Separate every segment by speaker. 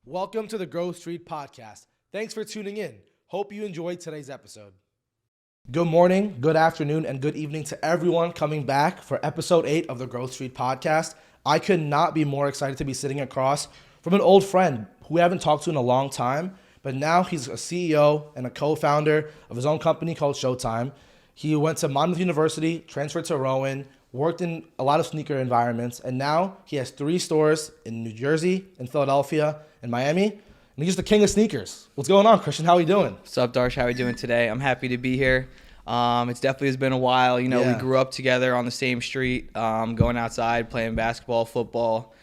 Speaker 1: Welcome to the Grove Street Podcast. Thanks for tuning in. Hope you enjoyed today's episode. Good morning, good afternoon, and good evening to everyone coming back for episode 8 of the Grove Street Podcast. I could not be more excited to be sitting across from an old friend who we haven't talked to in a long time, but now he's a CEO and a co-founder of his own company called Showtime. He went to Monmouth University, transferred to Rowan, worked in a lot of sneaker environments, and now he has 3 stores in New Jersey, in Philadelphia, and Miami. And he's the king of sneakers. What's going on, Christian? How are you doing?
Speaker 2: What's up, Darsh? How are you doing today? I'm happy to be here. It's definitely has been a while. We grew up together on the same street, going outside, playing basketball, football,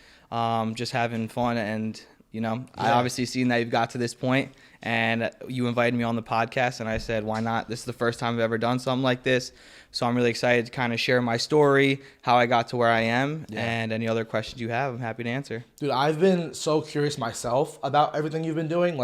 Speaker 2: just having fun. And, I obviously seen that you've got to this point, and you invited me on the podcast, and I said, why not? This is the first time I've ever done something like this. So I'm really excited to kind of share my story, how I got to where I am, and any other questions you have, I'm happy to answer.
Speaker 1: Dude, I've been so curious myself about everything you've been doing.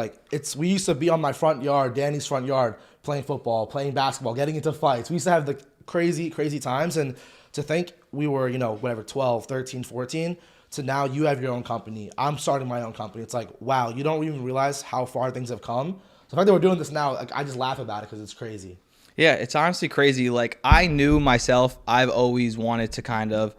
Speaker 1: We used to be on my front yard, Danny's front yard, playing football, playing basketball, getting into fights. We used to have the crazy, crazy times. And to think we were, 12, 13, 14, to now you have your own company. I'm starting my own company. It's like, wow, you don't even realize how far things have come. So the fact that we're doing this now, I just laugh about it because it's crazy.
Speaker 2: Yeah, it's honestly crazy. I knew myself, I've always wanted to kind of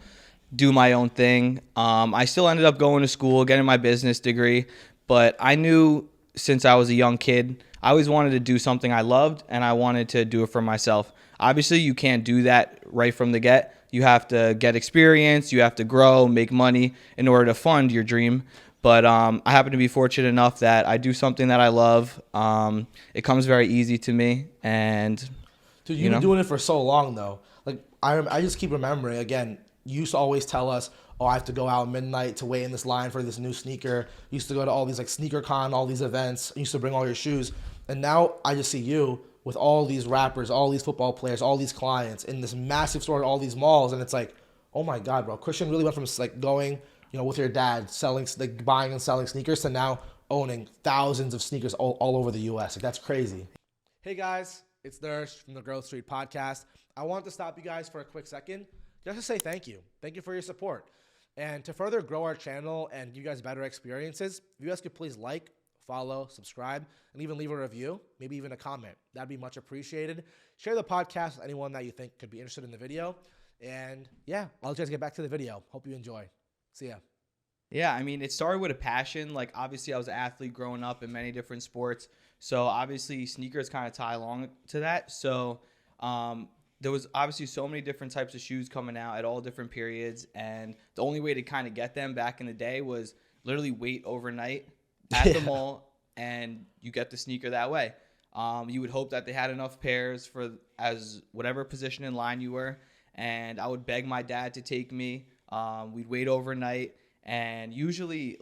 Speaker 2: do my own thing. I still ended up going to school, getting my business degree, but I knew since I was a young kid, I always wanted to do something I loved, and I wanted to do it for myself. Obviously, you can't do that right from the get. You have to get experience, you have to grow, make money in order to fund your dream. But I happen to be fortunate enough that I do something that I love. It comes very easy to me, and
Speaker 1: dude, you've been doing it for so long, though. I just keep remembering, again, you used to always tell us, I have to go out midnight to wait in this line for this new sneaker. You used to go to all these, sneaker con, all these events. You used to bring all your shoes. And now I just see you with all these rappers, all these football players, all these clients in this massive store at all these malls. And it's like, oh, my God, bro. Christian really went from, going, with your dad, selling, buying and selling sneakers to now owning thousands of sneakers all over the U.S. That's crazy. Hey, guys. It's Durant from the Grove Street Podcast. I want to stop you guys for a quick second just to say thank you. Thank you for your support. And to further grow our channel and give you guys better experiences, if you guys could please like, follow, subscribe, and even leave a review, maybe even a comment. That'd be much appreciated. Share the podcast with anyone that you think could be interested in the video. And yeah, I'll let you guys get back to the video. Hope you enjoy. See ya.
Speaker 2: Yeah, it started with a passion. Obviously, I was an athlete growing up in many different sports. So, obviously, sneakers kind of tie along to that. So, there was obviously so many different types of shoes coming out at all different periods. And the only way to kind of get them back in the day was literally wait overnight at the mall, and you get the sneaker that way. You would hope that they had enough pairs for as whatever position in line you were. And I would beg my dad to take me. We'd wait overnight. And usually,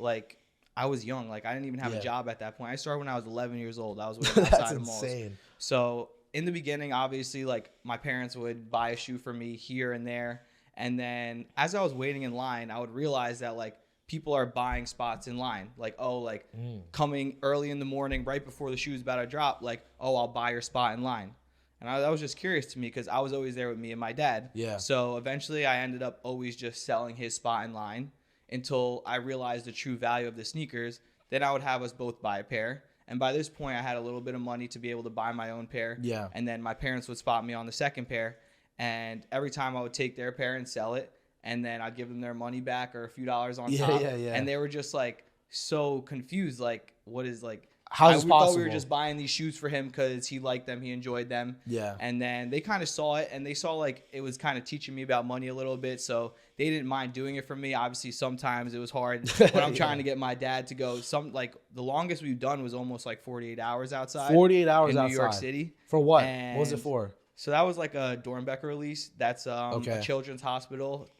Speaker 2: I was young. I didn't even have a job at that point. I started when I was 11 years old. I was waiting outside of malls. That's insane. So in the beginning, obviously, my parents would buy a shoe for me here and there. And then as I was waiting in line, I would realize that, people are buying spots in line. Coming early in the morning, right before the shoe's about to drop, I'll buy your spot in line. And that was just curious to me because I was always there with me and my dad. Yeah. So eventually, I ended up always just selling his spot in line until I realized the true value of the sneakers. Then I would have us both buy a pair. And by this point, I had a little bit of money to be able to buy my own pair. Yeah. And then my parents would spot me on the second pair. And every time I would take their pair and sell it, and then I'd give them their money back or a few dollars on top. Yeah. And they were just so confused. What is
Speaker 1: how is this possible?
Speaker 2: Thought we were just buying these shoes for him because he liked them, he enjoyed them. Yeah. And then they kind of saw it, and they saw it was kind of teaching me about money a little bit. So they didn't mind doing it for me. Obviously, sometimes it was hard when I'm trying to get my dad to go. The longest we've done was almost 48 hours outside.
Speaker 1: 48 hours
Speaker 2: in
Speaker 1: outside.
Speaker 2: New York City.
Speaker 1: For what? What was it for?
Speaker 2: So that was a Dornbecker release. That's a children's hospital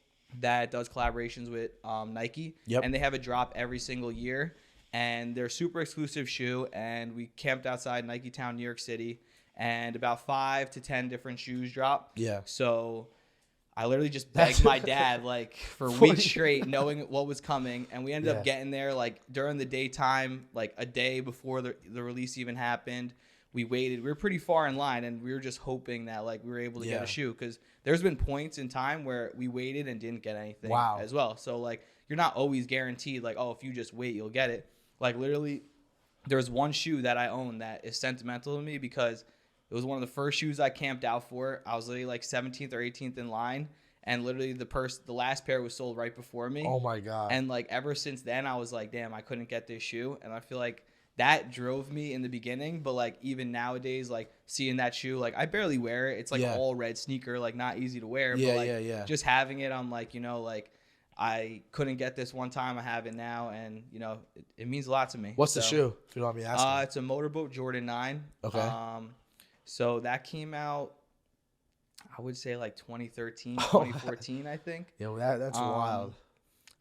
Speaker 2: that does collaborations with Nike. Yep. And they have a drop every single year. And they're a super exclusive shoe. And we camped outside Nike Town, New York City. And about 5 to 10 different shoes drop. Yeah. So I literally just begged my dad for weeks straight, knowing what was coming. And we ended up getting there during the daytime, a day before the release even happened. We waited. We were pretty far in line, and we were just hoping that we were able to get a shoe, because there's been points in time where we waited and didn't get anything as well. So you're not always guaranteed if you just wait, you'll get it. Like literally, there was one shoe that I own that is sentimental to me because it was one of the first shoes I camped out for. I was literally like 17th or 18th in line, and literally the last pair was sold right before me.
Speaker 1: Oh my God.
Speaker 2: And like ever since then, I was like, damn, I couldn't get this shoe, and I feel like that drove me in the beginning. But like even nowadays, like seeing that shoe, like I barely wear it. It's like an all red sneaker, like not easy to wear.
Speaker 1: Yeah,
Speaker 2: but like just having it, I'm like, like I couldn't get this one time. I have it now, and it means a lot to me.
Speaker 1: What's the shoe, if you don't mind me asking?
Speaker 2: It's a motorboat Jordan 9.
Speaker 1: Okay.
Speaker 2: So that came out, I would say like 2013, 2014, I think.
Speaker 1: Yeah, that's wild.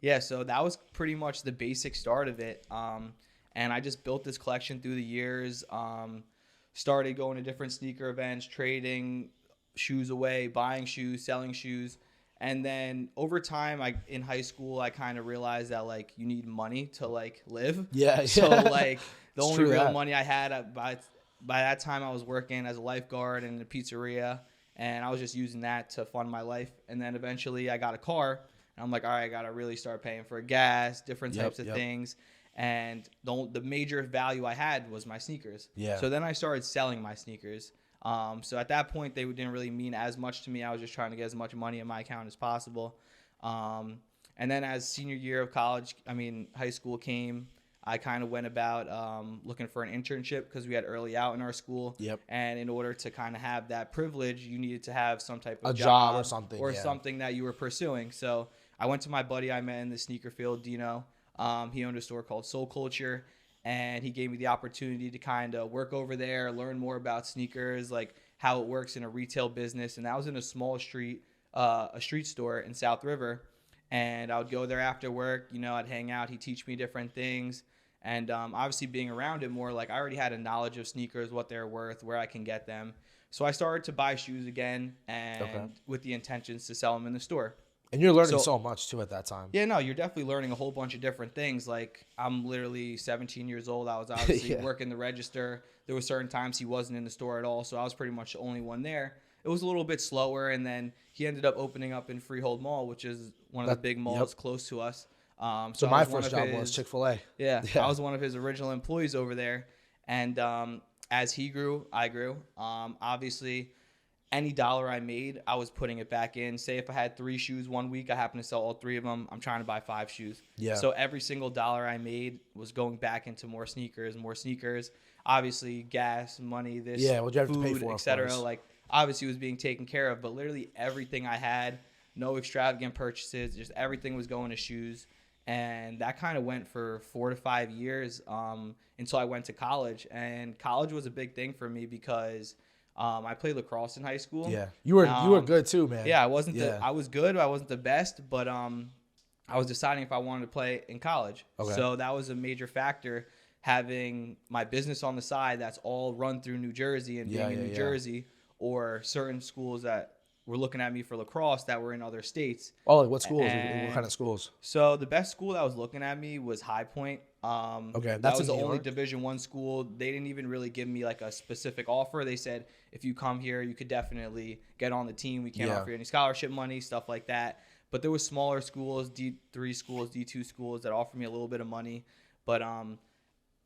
Speaker 2: Yeah, so that was pretty much the basic start of it. And I just built this collection through the years. Started going to different sneaker events, trading shoes away, buying shoes, selling shoes. And then over time, in high school, I kind of realized that like you need money to like live.
Speaker 1: Yeah.
Speaker 2: So like the only real money I had by that time, I was working as a lifeguard in a pizzeria, and I was just using that to fund my life. And then eventually I got a car, and I'm like, all right, I got to really start paying for gas, different types of things. And the major value I had was my sneakers. Yeah. So then I started selling my sneakers. So at that point, they didn't really mean as much to me. I was just trying to get as much money in my account as possible. And then as senior year of high school came, I kind of went about looking for an internship because we had early out in our school. Yep. And in order to kind of have that privilege, you needed to have some type of
Speaker 1: job or something.
Speaker 2: Or something that you were pursuing. So I went to my buddy I met in the sneaker field, Dino. He owned a store called Soul Culture, and he gave me the opportunity to kind of work over there, learn more about sneakers, like how it works in a retail business. And that was in a small street store in South River. And I would go there after work, I'd hang out. He'd teach me different things. And obviously being around it more, like I already had a knowledge of sneakers, what they're worth, where I can get them. So I started to buy shoes again, and with the intentions to sell them in the store.
Speaker 1: And you're learning so much too at that time.
Speaker 2: Yeah, no, you're definitely learning a whole bunch of different things. Like I'm literally 17 years old. I was obviously working the register. There were certain times he wasn't in the store at all, so I was pretty much the only one there. It was a little bit slower, and then he ended up opening up in Freehold Mall, which is one of the big malls close to us.
Speaker 1: So my first job was Chick-fil-A.
Speaker 2: Yeah, I was one of his original employees over there. And as he grew, I grew. Obviously, any dollar I made, I was putting it back in. Say if I had 3 shoes one week, I happen to sell all 3 of them. I'm trying to buy 5 shoes. Yeah. So every single dollar I made was going back into more sneakers. Obviously, gas, money, this, food, etc. Like obviously was being taken care of. But literally everything I had, no extravagant purchases, just everything was going to shoes. And that kind of went for 4 to 5 years until I went to college. And college was a big thing for me because I played lacrosse in high school.
Speaker 1: Yeah, you were good too, man.
Speaker 2: Yeah, I was good. I wasn't the best, but I was deciding if I wanted to play in college. Okay. So that was a major factor, having my business on the side that's all run through New Jersey and being in New Jersey, or certain schools that were looking at me for lacrosse that were in other states.
Speaker 1: Oh, like what schools? What kind of schools?
Speaker 2: So the best school that was looking at me was High Point.
Speaker 1: Okay,
Speaker 2: that was the only Division I school. They didn't even really give me like a specific offer. They said, if you come here, you could definitely get on the team. We can't offer you any scholarship money, stuff like that. But there was smaller schools, D3 schools, D2 schools that offered me a little bit of money. But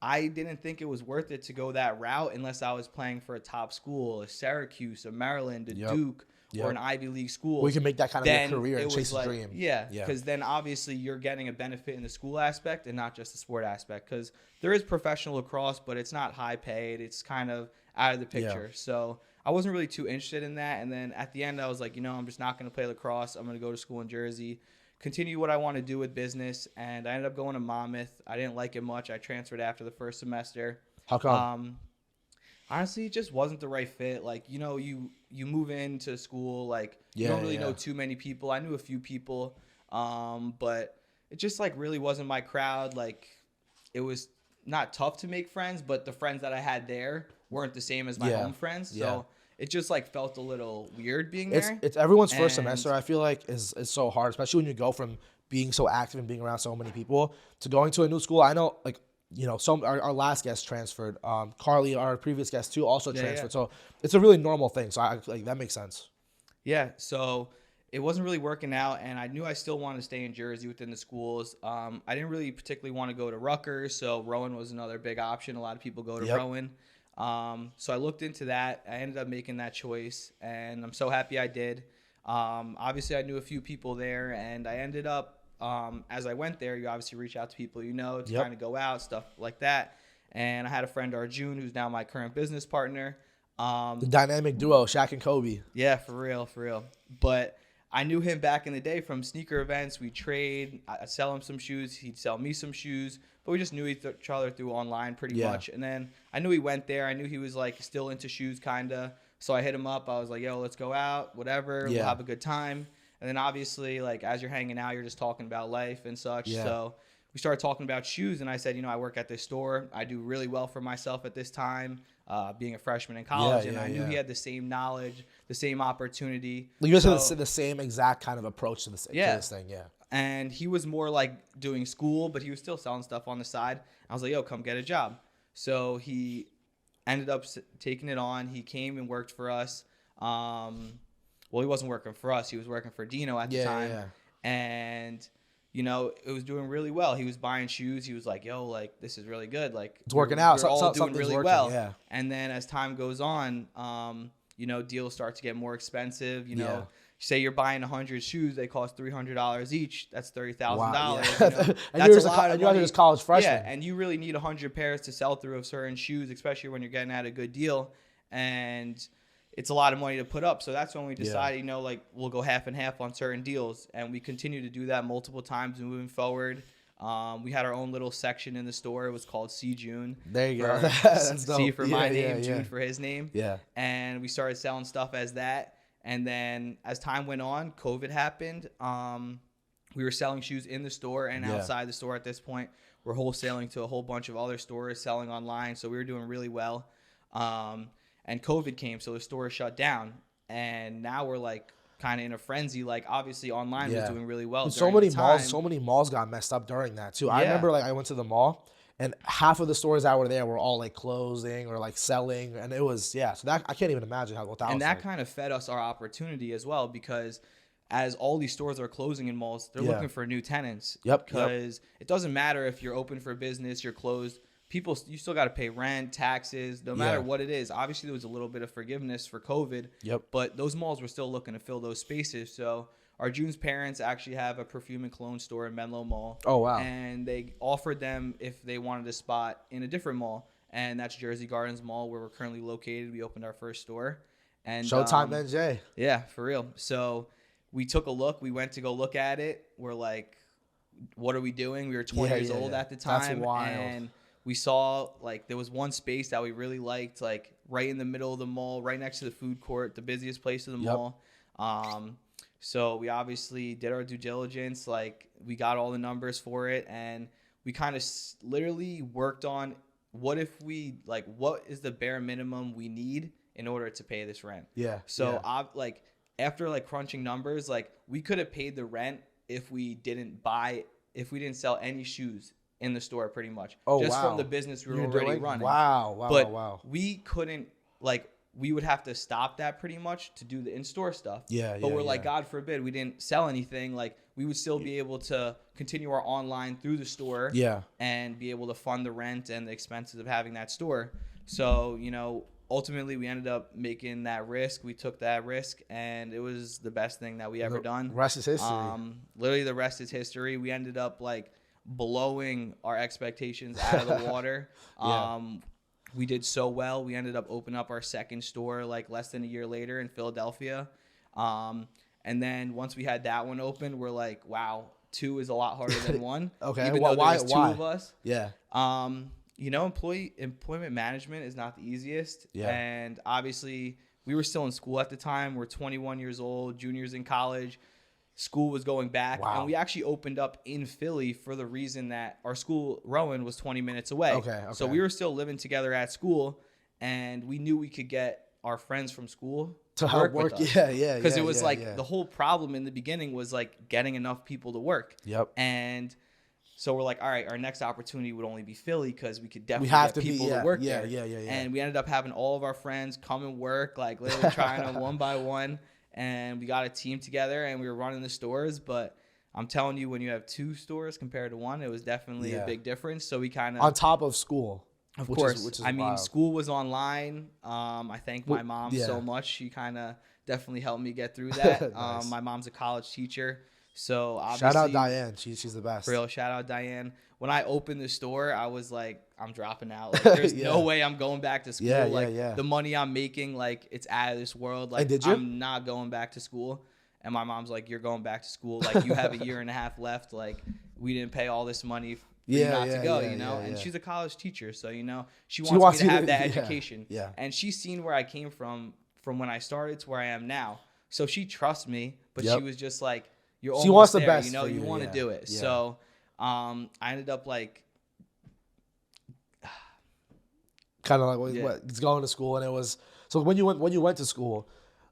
Speaker 2: I didn't think it was worth it to go that route unless I was playing for a top school, a Syracuse, a Maryland, a Duke, or an Ivy League school.
Speaker 1: We can make that kind of a career and chase a dream.
Speaker 2: Yeah, because then obviously you're getting a benefit in the school aspect and not just the sport aspect, because there is professional lacrosse, but it's not high paid. It's kind of out of the picture. So I wasn't really too interested in that. And then at the end, I was like, I'm just not going to play lacrosse. I'm going to go to school in Jersey, continue what I want to do with business. And I ended up going to Monmouth. I didn't like it much. I transferred after the first semester.
Speaker 1: How come?
Speaker 2: Honestly, it just wasn't the right fit. Like, you move into school, like, you don't really know too many people. I knew a few people, but it just, like, really wasn't my crowd. Like, it was not tough to make friends, but the friends that I had there weren't the same as my home friends. So it just, like, felt a little weird being there.
Speaker 1: It's everyone's first semester, I feel like, is so hard, especially when you go from being so active and being around so many people to going to a new school. I know, like, our last guest transferred. Carly, our previous guest too, also transferred. So it's a really normal thing. So that makes sense.
Speaker 2: Yeah. So it wasn't really working out, and I knew I still wanted to stay in Jersey within the schools. I didn't really particularly want to go to Rutgers, so Rowan was another big option. A lot of people go to Rowan. So I looked into that. I ended up making that choice, and I'm so happy I did. Obviously, I knew a few people there, and I ended up, as I went there, you obviously reach out to people you know to kind of go out, stuff like that. And I had a friend, Arjun, who's now my current business partner.
Speaker 1: The dynamic duo, Shaq and Kobe.
Speaker 2: Yeah, for real. But I knew him back in the day from sneaker events. We trade. I'd sell him some shoes. He'd sell me some shoes. But we just knew each other through online pretty much. And then I knew he went there. I knew he was like still into shoes kind of. So I hit him up. I was like, yo, let's go out, whatever. We'll have a good time. And then obviously, like, as you're hanging out, you're just talking about life and such. So we started talking about shoes. And I said, you know, I work at this store. I do really well for myself at this time, being a freshman in college. And I knew he had the same knowledge, the same opportunity.
Speaker 1: You guys had the same exact kind of approach to this thing.
Speaker 2: And he was more like doing school, but he was still selling stuff on the side. I was like, yo, come get a job. So he ended up taking it on. He came and worked for us. Well, he wasn't working for us. He was working for Dino at the time. And, you know, it was doing really well. He was buying shoes. He was like, yo, like, this is really good. Like,
Speaker 1: it's working out.
Speaker 2: We're all doing really well.
Speaker 1: Yeah.
Speaker 2: And then as time goes on, you know, deals start to get more expensive. You know, say you're buying 100 shoes, they cost $300 each. That's $30,000.
Speaker 1: Wow,
Speaker 2: you know?
Speaker 1: And you're just a college freshman.
Speaker 2: Yeah, and you really need 100 pairs to sell through of certain shoes, especially when you're getting at a good deal. And it's a lot of money to put up. So that's when we decided, you know, like, we'll go half and half on certain deals. And we continue to do that multiple times moving forward. We had our own little section in the store. It was called C June.
Speaker 1: There you go. That's dope.
Speaker 2: C for my name, June for his name.
Speaker 1: Yeah.
Speaker 2: And we started selling stuff as that. And then as time went on, COVID happened. We were selling shoes in the store and outside the store at this point. We're wholesaling to a whole bunch of other stores, selling online. So we were doing really well. And COVID came, so the store shut down. And now we're like kind of in a frenzy. Like, obviously online was doing really well.
Speaker 1: So many malls got messed up during that too. I remember, like, I went to the mall and half of the stores that were there were all like closing or like selling, and it was so that I can't even imagine what that was.
Speaker 2: And that kind of fed us our opportunity as well, because as all these stores are closing in malls, they're looking for new tenants. Because it doesn't matter if you're open for business, you're closed. People, you still got to pay rent, taxes, no matter what it is. Obviously, there was a little bit of forgiveness for COVID, but those malls were still looking to fill those spaces. So Arjun's parents actually have a perfume and cologne store in Menlo Mall. Oh, wow. And they offered them if they wanted a spot in a different mall, and that's Jersey Gardens Mall, where we're currently located. We opened our first store. And
Speaker 1: Showtime NJ.
Speaker 2: Yeah, for real. So we took a look. We went to go look at it. We're like, what are we doing? We were 20 years old at the time.
Speaker 1: That's wild.
Speaker 2: And we saw, like, there was one space that we really liked, like, right in the middle of the mall, right next to the food court, the busiest place in the mall. So we obviously did our due diligence. Like, we got all the numbers for it, and we kind of literally worked on what is the bare minimum we need in order to pay this rent. So after like crunching numbers, like, we could have paid the rent if we didn't sell any shoes in the store, pretty much. From the business we were already running. But we couldn't, like, we would have to stop that pretty much to do the in-store stuff. But we're like, God forbid we didn't sell anything. Like, we would still be able to continue our online through the store. And be able to fund the rent and the expenses of having that store. So, you know, ultimately we ended up making that risk. We took that risk, and it was the best thing that we ever done.
Speaker 1: Rest is history.
Speaker 2: Literally the rest is history. We ended up, like, blowing our expectations out of the water. We did so well. We ended up opening up our second store like less than a year later in Philadelphia. And then once we had that one open, we're like, wow, 2 is a lot harder than 1. Even though there was 2 of us. You know, employment management is not the easiest. And obviously we were still in school at the time. We're 21 years old, juniors in college. School was going back, and we actually opened up in Philly for the reason that our school, Rowan, was 20 minutes away. So we were still living together at school, and we knew we could get our friends from school to help work with us. Because it was the whole problem in the beginning was like getting enough people to work. And so we're like, all right, our next opportunity would only be Philly, because we could definitely get people to work there. And we ended up having all of our friends come and work, like literally trying them one by one. and we got a team together and we were running the stores. But I'm telling you, when you have 2 stores compared to 1, it was definitely a big difference. So we kind of
Speaker 1: on top of school.
Speaker 2: Of course.
Speaker 1: Which is
Speaker 2: I mean,
Speaker 1: wild.
Speaker 2: school was online. I thank my mom so much. She kind of definitely helped me get through that.
Speaker 1: Nice.
Speaker 2: My mom's a college teacher. So obviously,
Speaker 1: shout out Diane. She's the best.
Speaker 2: For real, shout out Diane. When I opened the store, I was like, I'm dropping out. Like, there's no way I'm going back to school. The money I'm making, like, it's out of this world. Like, I'm not going back to school. And my mom's like, you're going back to school. Like, you have a year and a half left. Like, we didn't pay all this money for you not to go, you know? And she's a college teacher. So, you know, she wants me to have that education.
Speaker 1: Yeah.
Speaker 2: And she's seen where I came from when I started to where I am now. So she trusts me, but she was just like, you're almost
Speaker 1: wants the
Speaker 2: there,
Speaker 1: best
Speaker 2: you know,
Speaker 1: for
Speaker 2: you
Speaker 1: you,
Speaker 2: want to do it.
Speaker 1: Yeah.
Speaker 2: So I ended up like
Speaker 1: kind of like it's going to school, and it was so when you went to school.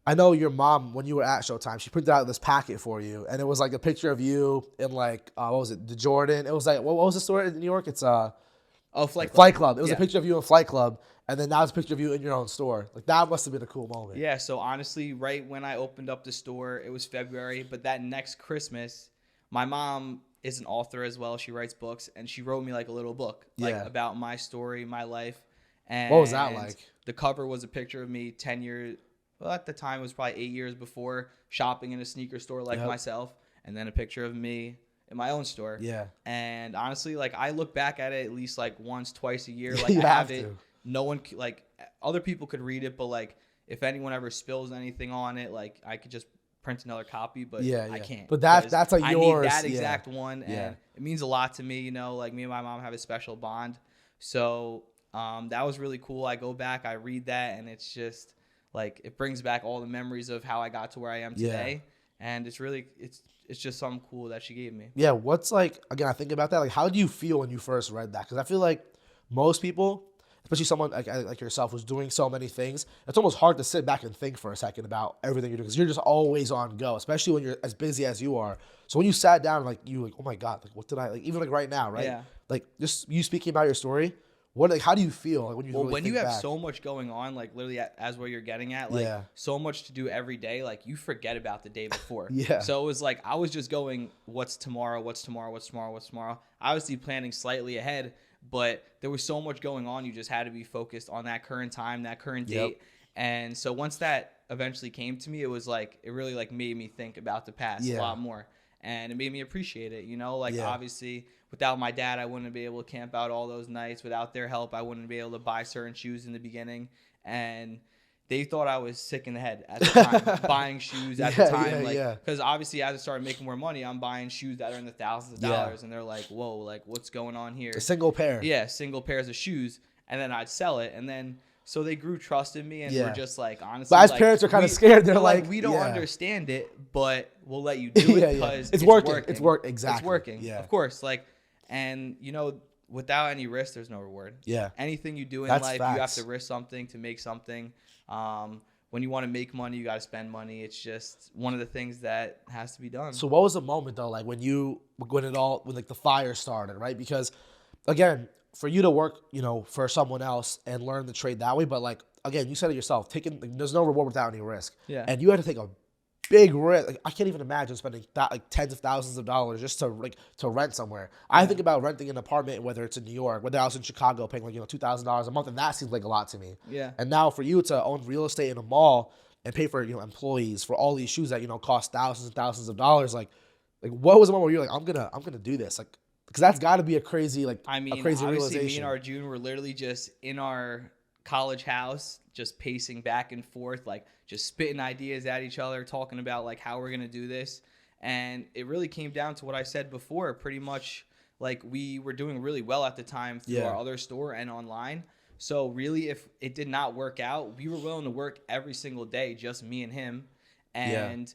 Speaker 1: I know your mom, when you were at Showtime, she printed out this packet for you, and it was like a picture of you in like what was it, the Jordan? It was like what was the store in New York? It's Flight Club. It was a picture of you in Flight Club, and then now it's a picture of you in your own store. Like that must have been a cool moment.
Speaker 2: Yeah. So honestly, right when I opened up the store, it was February, but that next Christmas, my mom is an author as well. She writes books, and she wrote me like a little book, about my story, my life. And
Speaker 1: what was that like?
Speaker 2: The cover was a picture of me 10 years. Well, at the time, it was probably 8 years before, shopping in a sneaker store like myself, and then a picture of me in my own store.
Speaker 1: Yeah.
Speaker 2: And honestly, like, I look back at it at least like once, twice a year. Like,
Speaker 1: You
Speaker 2: I have
Speaker 1: have
Speaker 2: it.
Speaker 1: to.
Speaker 2: No one, like, other people could read it, but like, if anyone ever spills anything on it, like, I could just print another copy, but I can't.
Speaker 1: But that's like yours.
Speaker 2: I need that exact one, and it means a lot to me. You know, like, me and my mom have a special bond. So that was really cool. I go back, I read that, and it's just like, it brings back all the memories of how I got to where I am today. And it's really, it's just something cool that she gave me.
Speaker 1: Yeah. What's like, again, I think about that. Like, how do you feel when you first read that? Because I feel like most people, especially someone like yourself who's doing so many things, it's almost hard to sit back and think for a second about everything you're doing, because you're just always on go, especially when you're as busy as you are. So when you sat down, like, you like, oh my God, like, what did I, like, even like right now, right?
Speaker 2: Yeah.
Speaker 1: Like, just you speaking about your story, what, like, how do you feel like when you really
Speaker 2: when
Speaker 1: think
Speaker 2: you have
Speaker 1: back?
Speaker 2: so much going on, like, literally as where you're getting at, like, so much to do every day, like, you forget about the day before. So it was like, I was just going, what's tomorrow, what's tomorrow, what's tomorrow, what's tomorrow. Obviously planning slightly ahead, but there was so much going on. You just had to be focused on that current time, that current date. And so once that eventually came to me, it was like, it really like made me think about the past a lot more. And it made me appreciate it, you know, like, obviously without my dad, I wouldn't be able to camp out all those nights. Without their help, I wouldn't be able to buy certain shoes in the beginning. And they thought I was sick in the head at the time, buying shoes at the time. Because obviously as I started making more money, I'm buying shoes that are in the thousands of dollars. And they're like, whoa, like, what's going on here?
Speaker 1: A single pair.
Speaker 2: Yeah, single pairs of shoes. And then I'd sell it. And then, so they grew trust in me, and were just like, honestly.
Speaker 1: But as
Speaker 2: like,
Speaker 1: parents are kind of scared. They're like,
Speaker 2: we don't understand it, but we'll let you do it because
Speaker 1: it's working. It's working.
Speaker 2: Exactly. It's working. Of course. Like, and you know, without any risk, there's no reward. Anything you do in life, you have to risk something to make something. When you want to make money, you got to spend money. It's just one of the things that has to be done.
Speaker 1: So what was the moment though, like when like the fire started, right? Because again, for you to work, you know, for someone else and learn the trade that way, but like, again, you said it yourself, there's no reward without any risk. And you had to take a big risk. Like, I can't even imagine spending like tens of thousands of dollars just to rent somewhere. I think about renting an apartment, whether it's in New York, whether I was in Chicago, paying like, you know, $2,000 a month, and that seems like a lot to me. And now for you to own real estate in a mall and pay for, you know, employees for all these shoes that, you know, cost thousands and thousands of dollars, like what was the moment where you're like, I'm gonna do this, like, because that's got to be a crazy a crazy
Speaker 2: obviously
Speaker 1: realization.
Speaker 2: Me and Arjun were literally just in our college house, just pacing back and forth, like just spitting ideas at each other, talking about like how we're gonna do this. And it really came down to what I said before. Pretty much, like, we were doing really well at the time through our other store and online. So really, if it did not work out, we were willing to work every single day, just me and him. And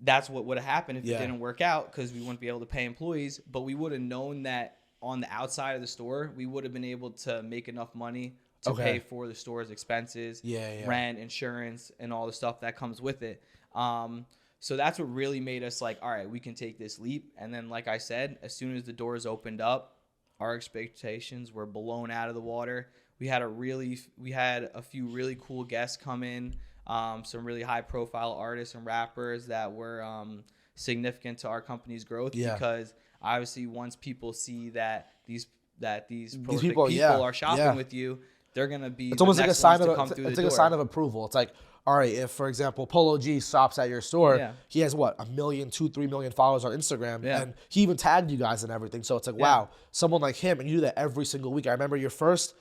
Speaker 2: that's what would have happened if it didn't work out, because we wouldn't be able to pay employees. But we would have known that on the outside of the store, we would have been able to make enough money to pay for the store's expenses, rent, insurance, and all the stuff that comes with it. So that's what really made us like, all right, we can take this leap. And then, like I said, as soon as the doors opened up, our expectations were blown out of the water. We had a few really cool guests come in. some really high profile artists and rappers that were significant to our company's growth. Because obviously once people see that these prolific people are shopping with you, they're gonna be.
Speaker 1: It's almost like a sign of
Speaker 2: a
Speaker 1: sign of approval. It's like, all right, if for example Polo G shops at your store, he has what, 1 million, 2-3 million followers on Instagram, and he even tagged you guys and everything. So it's like, wow, someone like him, and you do that every single week. I remember your first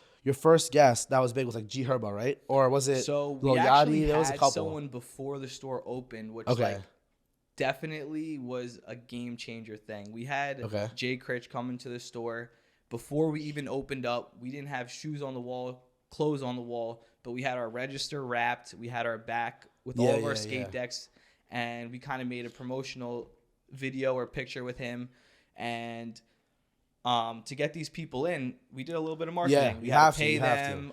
Speaker 1: guest that was big was like G Herbo, right? Or was it
Speaker 2: Lil Yachty? There was a couple. Someone before the store opened, which like definitely was a game changer thing. We had Jay Critch come into the store. Before we even opened up, we didn't have shoes on the wall, clothes on the wall, but we had our register wrapped. We had our back with all of our skate decks, and we kind of made a promotional video or picture with him. And to get these people in, we did a little bit of marketing. We had to pay them.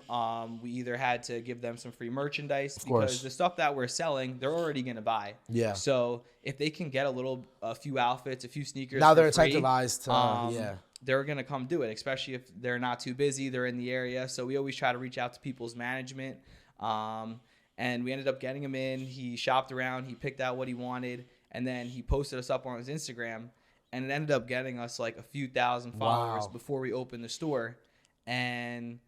Speaker 2: We either had to give them some free merchandise because the stuff that we're selling, they're already going to buy. So if they can get a few outfits, a few sneakers,
Speaker 1: now they're incentivized to
Speaker 2: they're going to come do it, especially if they're not too busy, they're in the area. So we always try to reach out to people's management. And we ended up getting him in. He shopped around. He picked out what he wanted. And then he posted us up on his Instagram. And it ended up getting us like a few thousand followers before we opened the store. And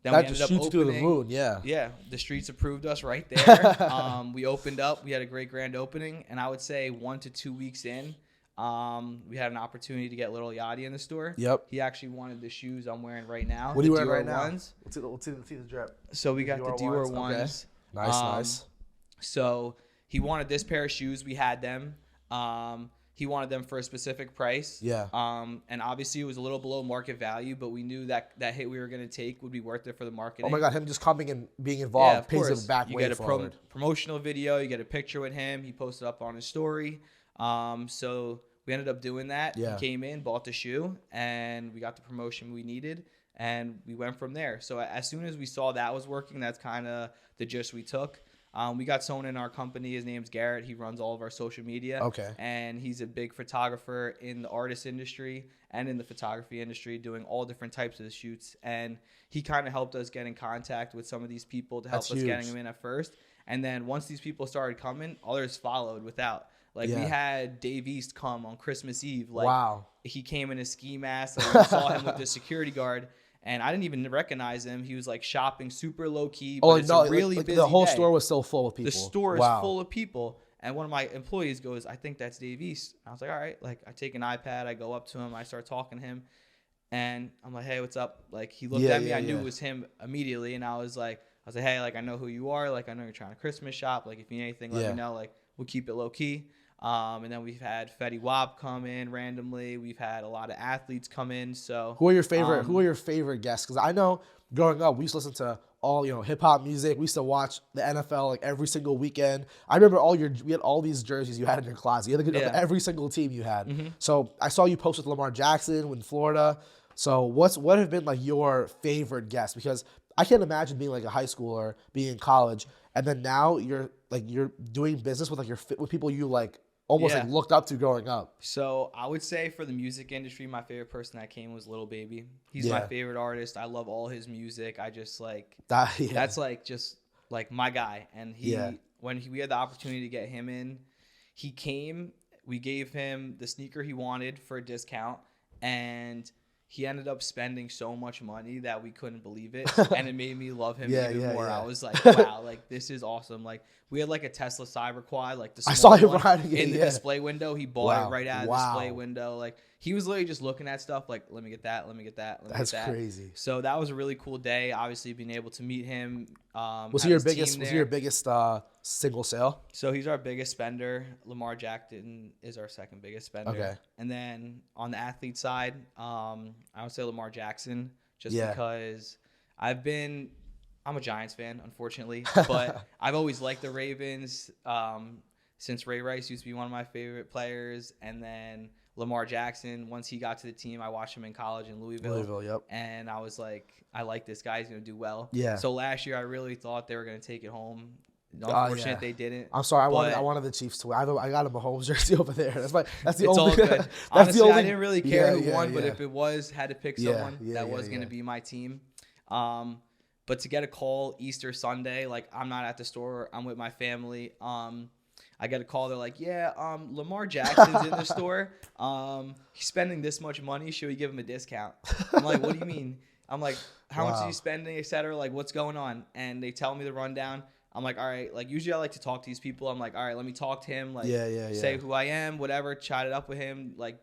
Speaker 2: then
Speaker 1: that
Speaker 2: we ended
Speaker 1: just
Speaker 2: up
Speaker 1: shoots
Speaker 2: opening.
Speaker 1: Through the moon,
Speaker 2: Yeah, the streets approved us right there. We opened up. We had a great grand opening. And I would say 1 to 2 weeks in, we had an opportunity to get Lil Yachty in the store. He actually wanted the shoes I'm wearing right now.
Speaker 1: What are you wearing
Speaker 2: Dior
Speaker 1: right now?
Speaker 2: Ones.
Speaker 1: Let's see the drip.
Speaker 2: So we got the Dior ones.
Speaker 1: Okay. Nice.
Speaker 2: So he wanted this pair of shoes. We had them. He wanted them for a specific price. And obviously it was a little below market value, but we knew that hit we were going to take would be worth it for the marketing.
Speaker 1: Oh my God, him just coming and being involved pays it back way forward.
Speaker 2: You get a promotional video. You get a picture with him. He posted up on his story. So we ended up doing that. He came in, bought the shoe, and we got the promotion we needed, and we went from there. So as soon as we saw that was working, that's kind of the gist we took. We got someone in our company. His name's Garrett. He runs all of our social media. And he's a big photographer in the artist industry and in the photography industry, doing all different types of shoots. And he kind of helped us get in contact with some of these people to help us getting them in at first. And then once these people started coming, others followed without. Like we had Dave East come on Christmas Eve. Like he came in a ski mask. Like, we saw him with the security guard. And I didn't even recognize him. He was like shopping super low key. But it's a really busy
Speaker 1: the whole
Speaker 2: day.
Speaker 1: store was still full of people.
Speaker 2: The store is full of people. And one of my employees goes, I think that's Dave East. I was like, all right. Like I take an iPad, I go up to him, I start talking to him. And I'm like, hey, what's up? Like he looked at me. I knew it was him immediately. And I was like, hey, like I know who you are. Like I know you're trying to Christmas shop. Like if you need anything, let me know. Like we'll keep it low key. And then we've had Fetty Wap come in randomly. We've had a lot of athletes come in. So
Speaker 1: who are your favorite guests? Because I know growing up, we used to listen to all hip hop music. We used to watch the NFL like every single weekend. I remember we had all these jerseys you had in your closet. You had every single team you had. So I saw you post with Lamar Jackson in Florida. So what have been like your favorite guests? Because I can't imagine being like a high schooler, being in college, and then now you're doing business with with people you like. Almost like looked up to growing up.
Speaker 2: So I would say for the music industry, my favorite person that came was Lil Baby. He's my favorite artist. I love all his music. I just like that's like just like my guy. And we had the opportunity to get him in, he came. We gave him the sneaker he wanted for a discount, and he ended up spending so much money that we couldn't believe it. And it made me love him even more. I was like, wow, like this is awesome. Like we had like a Tesla Cyberquad, like the small
Speaker 1: I saw him
Speaker 2: one
Speaker 1: riding it
Speaker 2: in the display window. He bought it right out of the display
Speaker 1: Wow.
Speaker 2: window. Like he was literally just looking at stuff like, let me get that, let me get that, let me
Speaker 1: That's
Speaker 2: get that.
Speaker 1: crazy.
Speaker 2: So that was a really cool day. Obviously being able to meet him.
Speaker 1: Was he your biggest single sale?
Speaker 2: So he's our biggest spender. Lamar Jackson is our second biggest spender.
Speaker 1: Okay.
Speaker 2: And then on the athlete side, I would say Lamar Jackson, just because I'm a Giants fan, unfortunately, but I've always liked the Ravens since Ray Rice used to be one of my favorite players. And then Lamar Jackson, once he got to the team, I watched him in college in Louisville. And I was like, I like this guy. He's going to do well. So last year, I really thought they were going to take it home. Unfortunate they didn't.
Speaker 1: I'm sorry. I wanted the Chiefs to win. I got a Mahomes jersey over there. That's the
Speaker 2: it's
Speaker 1: only.
Speaker 2: All good.
Speaker 1: That's
Speaker 2: Honestly,
Speaker 1: the only,
Speaker 2: I didn't really care who won, but if it had to pick someone that was going to
Speaker 1: yeah.
Speaker 2: be my team. But to get a call Easter Sunday, like I'm not at the store, I'm with my family. I get a call. They're like, "Yeah, Lamar Jackson's in the store. He's spending this much money. Should we give him a discount?" I'm like, "What do you mean?" I'm like, "How much is he spending, et cetera? Like, what's going on?" And they tell me the rundown. I'm like, "All right." Like, usually I like to talk to these people. I'm like, "All right, let me talk to him. Like, say who I am, whatever. Chat it up with him. Like,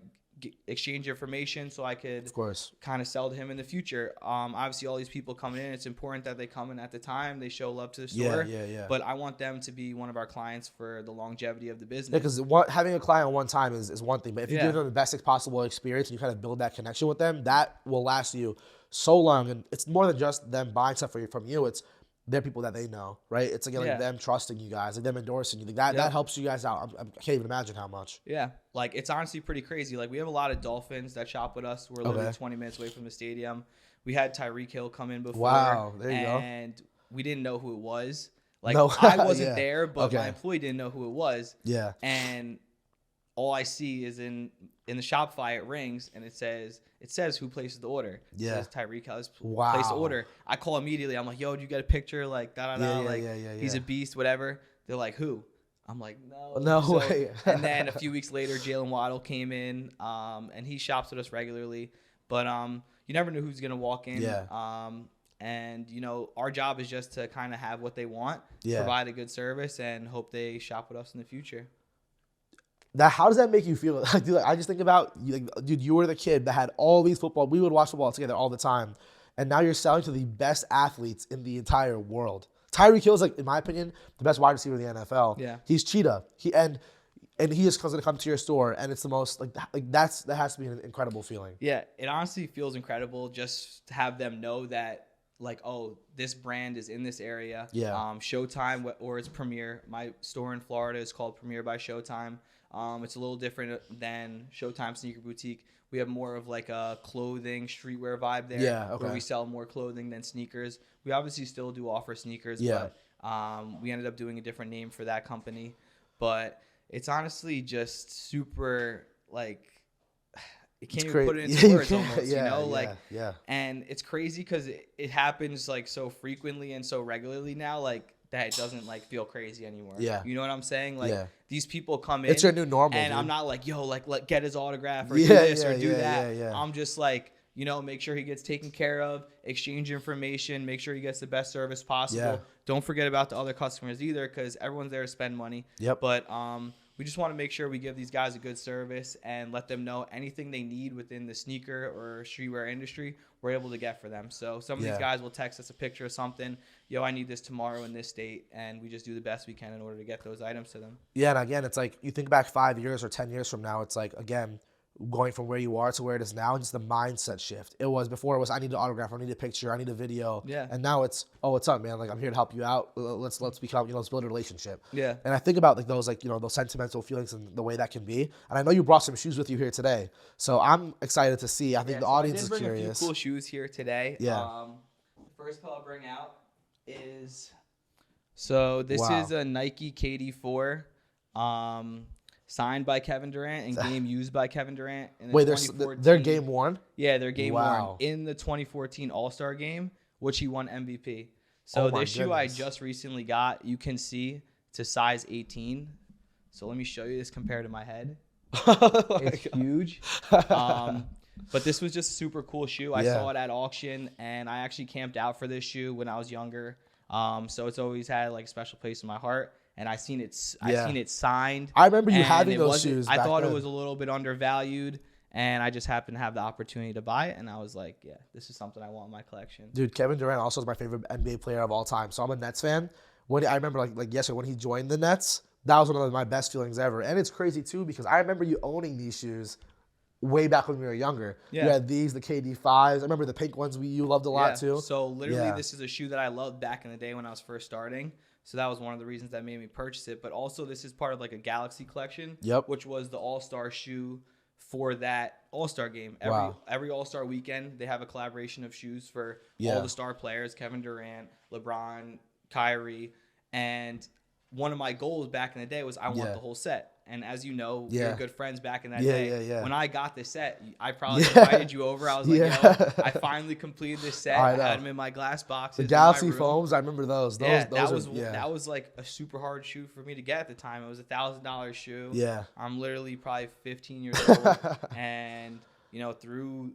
Speaker 2: exchange information so I could,
Speaker 1: of course,
Speaker 2: kind of sell to him in the future." Obviously, all these people coming in, it's important that they come in at the time. They show love to the store.
Speaker 1: Yeah.
Speaker 2: But I want them to be one of our clients for the longevity of the business.
Speaker 1: Yeah, because having a client one time is one thing, but if you give them the best possible experience and you kind of build that connection with them, that will last you so long. And it's more than just them buying stuff from you. It's they're people that they know, right? It's again like them trusting you guys, like them endorsing you. Like that helps you guys out. I can't even imagine how much.
Speaker 2: Yeah, like it's honestly pretty crazy. Like we have a lot of Dolphins that shop with us. We're literally 20 minutes away from the stadium. We had Tyreek Hill come in before.
Speaker 1: Wow, there you go.
Speaker 2: And we didn't know who it was. Like
Speaker 1: No.
Speaker 2: I wasn't there, but my employee didn't know who it was.
Speaker 1: Yeah.
Speaker 2: And all I see is in the Shopify it rings and it says who places the order. It says Tyreek has placed the order. I call immediately. I'm like, "Yo, do you get a picture? Like he's a beast, whatever." They're like, "Who?" I'm like, "No
Speaker 1: way."
Speaker 2: And then a few weeks later, Jalen Waddle came in, and he shops with us regularly. But you never knew who's gonna walk in.
Speaker 1: Yeah.
Speaker 2: And our job is just to kind of have what they want, provide a good service, and hope they shop with us in the future.
Speaker 1: How does that make you feel? Like, dude, I just think about you, like, dude, you were the kid that had all these football. We would watch football together all the time, and now you're selling to the best athletes in the entire world. Tyreek Hill is, like, in my opinion, the best wide receiver in the NFL.
Speaker 2: Yeah,
Speaker 1: he's cheetah. And he is going to come to your store, and it's the most that has to be an incredible feeling.
Speaker 2: Yeah, it honestly feels incredible just to have them know that, like, oh, this brand is in this area.
Speaker 1: Yeah.
Speaker 2: Showtime or its Premier. My store in Florida is called Premier by Showtime. It's a little different than Showtime Sneaker Boutique. We have more of like a clothing, streetwear vibe there, where we sell more clothing than sneakers. We obviously still do offer sneakers, but we ended up doing a different name for that company. But it's honestly just super, like, you can't even put it into words almost, And it's crazy because it happens like so frequently and so regularly now, like, that it doesn't like feel crazy anymore. Yeah. You know what I'm saying? Like these people come in.
Speaker 1: It's your new normal.
Speaker 2: And
Speaker 1: dude.
Speaker 2: I'm not like, yo, like get his autograph or do this or do that.
Speaker 1: Yeah.
Speaker 2: I'm just like, make sure he gets taken care of, exchange information, make sure he gets the best service possible.
Speaker 1: Yeah.
Speaker 2: Don't forget about the other customers either, because everyone's there to spend money.
Speaker 1: Yep.
Speaker 2: But we just want to make sure we give these guys a good service and let them know anything they need within the sneaker or streetwear industry, we're able to get for them. So some of these guys will text us a picture of something. Yo, I need this tomorrow in this date. And we just do the best we can in order to get those items to them.
Speaker 1: Yeah, and again, it's like you think back 5 years or 10 years from now, it's like, again, going from where you are to where it is now, just the mindset shift. Before it was I need an autograph, I need a picture, I need a video.
Speaker 2: Yeah.
Speaker 1: And now it's, oh, what's up, man? Like, I'm here to help you out. Let's become, let's build a relationship.
Speaker 2: Yeah.
Speaker 1: And I think about like those those sentimental feelings and the way that can be. And I know you brought some shoes with you here today, so I'm excited to see. I think the audience is curious. I did bring a few
Speaker 2: cool shoes here today.
Speaker 1: Yeah.
Speaker 2: The first pair I'll bring out is this is a Nike KD4. Signed by Kevin Durant and game used by Kevin Durant.
Speaker 1: Wait, they're game worn?
Speaker 2: Yeah, they're game worn in the 2014 AllStar game, which he won MVP. So this shoe I just recently got, you can see it's a size 18. So let me show you this compared to my head. It's huge. But this was just a super cool shoe. I saw it at auction, and I actually camped out for this shoe when I was younger. So it's always had like a special place in my heart. And I seen it signed.
Speaker 1: I remember you having those shoes.
Speaker 2: I thought it was a little bit undervalued, and I just happened to have the opportunity to buy it. And I was like, yeah, this is something I want in my collection.
Speaker 1: Dude, Kevin Durant also is my favorite NBA player of all time. So I'm a Nets fan. I remember like yesterday when he joined the Nets, that was one of my best feelings ever. And it's crazy too because I remember you owning these shoes way back when we were younger. Yeah. You had these, the KD5s. I remember the pink ones you loved a lot too.
Speaker 2: So literally, this is a shoe that I loved back in the day when I was first starting. So that was one of the reasons that made me purchase it. But also, this is part of like a Galaxy collection, which was the All-Star shoe for that All-Star game. Every All-Star weekend, they have a collaboration of shoes for all the star players, Kevin Durant, LeBron, Kyrie. And one of my goals back in the day was I want the whole set. And as you know, we
Speaker 1: Yeah.
Speaker 2: were good friends back in that
Speaker 1: Yeah,
Speaker 2: day.
Speaker 1: yeah, yeah.
Speaker 2: When I got the set, I probably invited you over. I was like,
Speaker 1: Yeah.
Speaker 2: yo, I finally completed this set.
Speaker 1: I
Speaker 2: I
Speaker 1: know.
Speaker 2: had them in my glass boxes.
Speaker 1: The
Speaker 2: in my
Speaker 1: Galaxy
Speaker 2: room.
Speaker 1: foams, I remember those.
Speaker 2: Yeah,
Speaker 1: Those
Speaker 2: that was like a super hard shoe for me to get at the time. It was $1,000 shoe.
Speaker 1: Yeah.
Speaker 2: I'm literally probably 15 years old, and through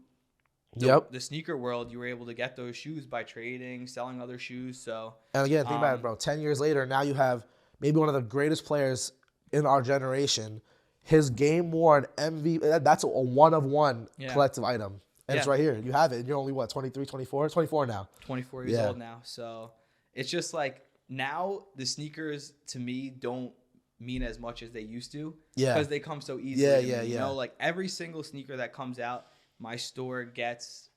Speaker 2: the sneaker world, you were able to get those shoes by trading, selling other shoes. So
Speaker 1: And again, think about it, bro. 10 years later, now you have maybe one of the greatest players in our generation. His game-worn MV, that's a one-of-one collective item. And it's right here. You have it. And you're only, what, 23, 24? 24 now.
Speaker 2: 24 years old now. So it's just like now the sneakers, to me, don't mean as much as they used to.
Speaker 1: Yeah.
Speaker 2: Because they come so easily.
Speaker 1: Yeah.
Speaker 2: You know, like every single sneaker that comes out, my store gets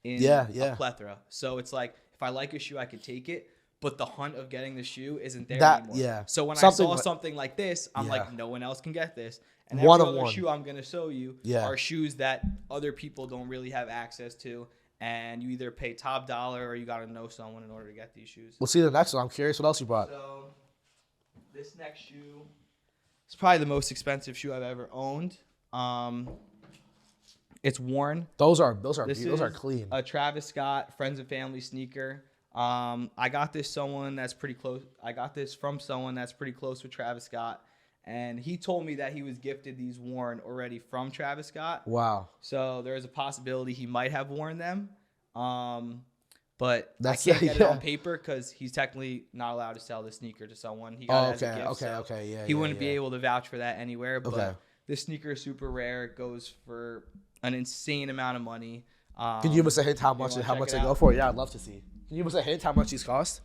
Speaker 2: in a plethora. So it's like, if I like a shoe, I could take it. But the hunt of getting the shoe isn't there anymore.
Speaker 1: Yeah.
Speaker 2: So when I saw something like this, I'm like, no one else can get this. And every other shoe I'm going to show you are shoes that other people don't really have access to. And you either pay top dollar or you got to know someone in order to get these shoes.
Speaker 1: We'll see the next one. I'm curious what else you brought.
Speaker 2: So this next shoe is probably the most expensive shoe I've ever owned. It's worn.
Speaker 1: Those are clean.
Speaker 2: A Travis Scott Friends and Family sneaker. I got this from someone that's pretty close with Travis Scott, and he told me that he was gifted these worn already from Travis Scott.
Speaker 1: Wow.
Speaker 2: So there is a possibility he might have worn them. But I can't get it on paper because he's technically not allowed to sell the sneaker to someone. He got it as a gift.
Speaker 1: Okay. Yeah.
Speaker 2: He wouldn't be able to vouch for that anywhere. But this sneaker is super rare. It goes for an insane amount of money.
Speaker 1: Can you give us a hint how much they go for? Yeah, I'd love to see. Can you give us a hint how much these cost?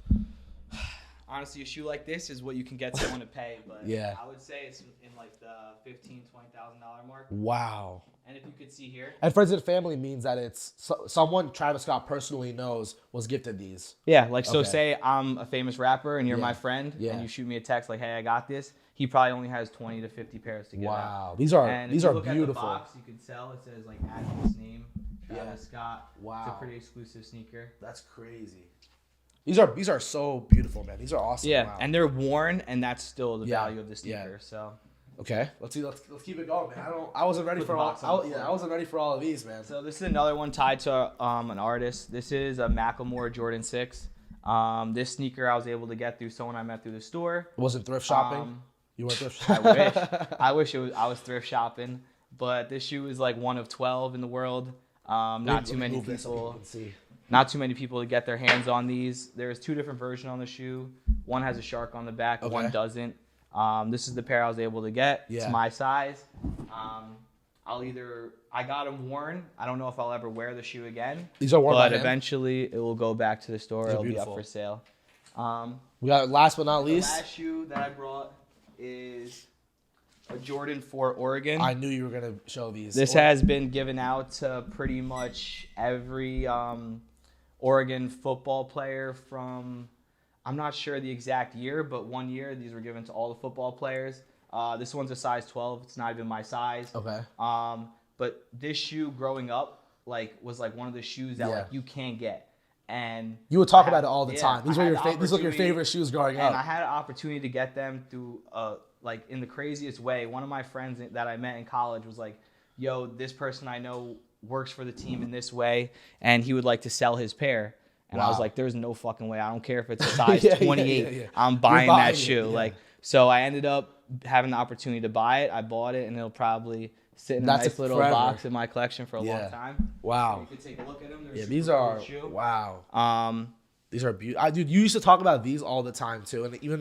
Speaker 2: Honestly, a shoe like this is what you can get someone to pay, but I would say it's in like the $15,000-$20,000 mark.
Speaker 1: Wow.
Speaker 2: And if you could see here,
Speaker 1: and friends and family means that it's someone Travis Scott personally knows was gifted these.
Speaker 2: Yeah, like so. Say I'm a famous rapper and you're my friend, and you shoot me a text like, "Hey, I got this." He probably only has 20 to 50 pairs to get out.
Speaker 1: Wow, these are beautiful.
Speaker 2: At the box, you can tell it says like add his name. Travis Scott. Wow. It's a pretty exclusive sneaker.
Speaker 1: That's crazy. These are so beautiful, man. These are awesome.
Speaker 2: Yeah,
Speaker 1: wow.
Speaker 2: and they're worn, and that's still the value of the sneaker. So.
Speaker 1: Okay. Let's keep it going, man. I wasn't ready for all. I wasn't ready for all of these, man.
Speaker 2: So this is another one tied to an artist. This is a Macklemore Jordan 6. This sneaker I was able to get through someone I met through the store.
Speaker 1: It wasn't thrift shopping. You weren't thrift shopping.
Speaker 2: I wish I was thrift shopping, but this shoe is like one of 12 in the world. Not too many people to get their hands on these. There's two different versions on the shoe. One has a shark on the back, one doesn't. This is the pair I was able to get. It's my size. I got them worn. I don't know if I'll ever wear the shoe again.
Speaker 1: These are worn by him?
Speaker 2: Eventually it will go back to the store. It'll be up for sale.
Speaker 1: We got last but not least.
Speaker 2: The last shoe that I brought is a Jordan 4 Oregon.
Speaker 1: I knew you were going to show these.
Speaker 2: This has been given out to pretty much every Oregon football player from, I'm not sure the exact year, but one year these were given to all the football players. This one's a size 12. It's not even my size.
Speaker 1: Okay.
Speaker 2: But this shoe growing up was one of the shoes that you can't get. And
Speaker 1: you would talk about it all the time. These were your favorite shoes growing up.
Speaker 2: And I had an opportunity to get them through in the craziest way. One of my friends that I met in college was like, "Yo, this person I know works for the team in this way, and he would like to sell his pair." And I was like, "There's no fucking way. I don't care if it's a size 28. I'm buying that shoe." So I ended up having the opportunity to buy it. I bought it, and it'll probably sit in a nice little box in my collection for a long time.
Speaker 1: Wow.
Speaker 2: You can take a look at them.
Speaker 1: These are wow. These are beautiful. Dude, you used to talk about these all the time too, and even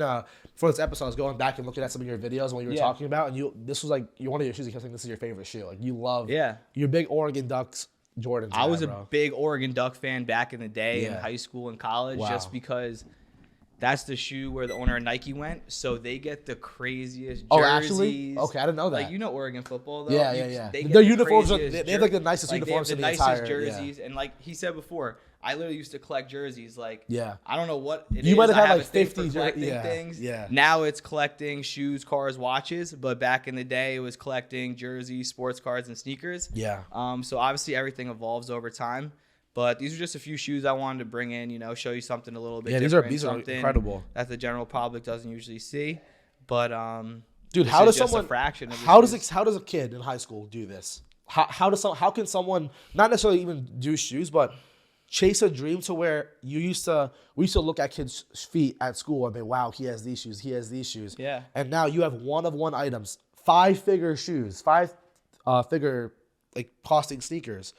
Speaker 1: for this episode, I was going back and looking at some of your videos and what you were talking about, and this was like one of your shoes. You kept saying this is your favorite shoe. Like you love. Yeah. You're a big Oregon Ducks Jordans.
Speaker 2: I was a big Oregon Duck fan back in the day in high school and college, just because. That's the shoe where the owner of Nike went, so they get the craziest jerseys.
Speaker 1: Oh, actually? Okay, I didn't know that.
Speaker 2: Like, Oregon football, though.
Speaker 1: Yeah. Their uniforms they have like the nicest uniforms in the entire.
Speaker 2: They have the nicest jerseys, and like he said before, I literally used to collect jerseys. Like, I don't know what it is.
Speaker 1: You might have had like
Speaker 2: 50 things. Yeah. Now it's collecting shoes, cars, watches, but back in the day, it was collecting jerseys, sports cards, and sneakers.
Speaker 1: Yeah.
Speaker 2: So obviously everything evolves over time. But these are just a few shoes I wanted to bring in, show you something a little bit different.
Speaker 1: These are incredible.
Speaker 2: That the general public doesn't usually see. But
Speaker 1: Dude,
Speaker 2: This
Speaker 1: how
Speaker 2: is
Speaker 1: does
Speaker 2: just a
Speaker 1: someone?
Speaker 2: fraction of the
Speaker 1: How
Speaker 2: shoes.
Speaker 1: does a kid in high school do this? How can someone not necessarily even do shoes, but chase a dream to where we used to look at kids' feet at school and be, wow, he has these shoes, he has these shoes.
Speaker 2: Yeah.
Speaker 1: And now you have one of one items, 5-figure shoes, figure like costing sneakers.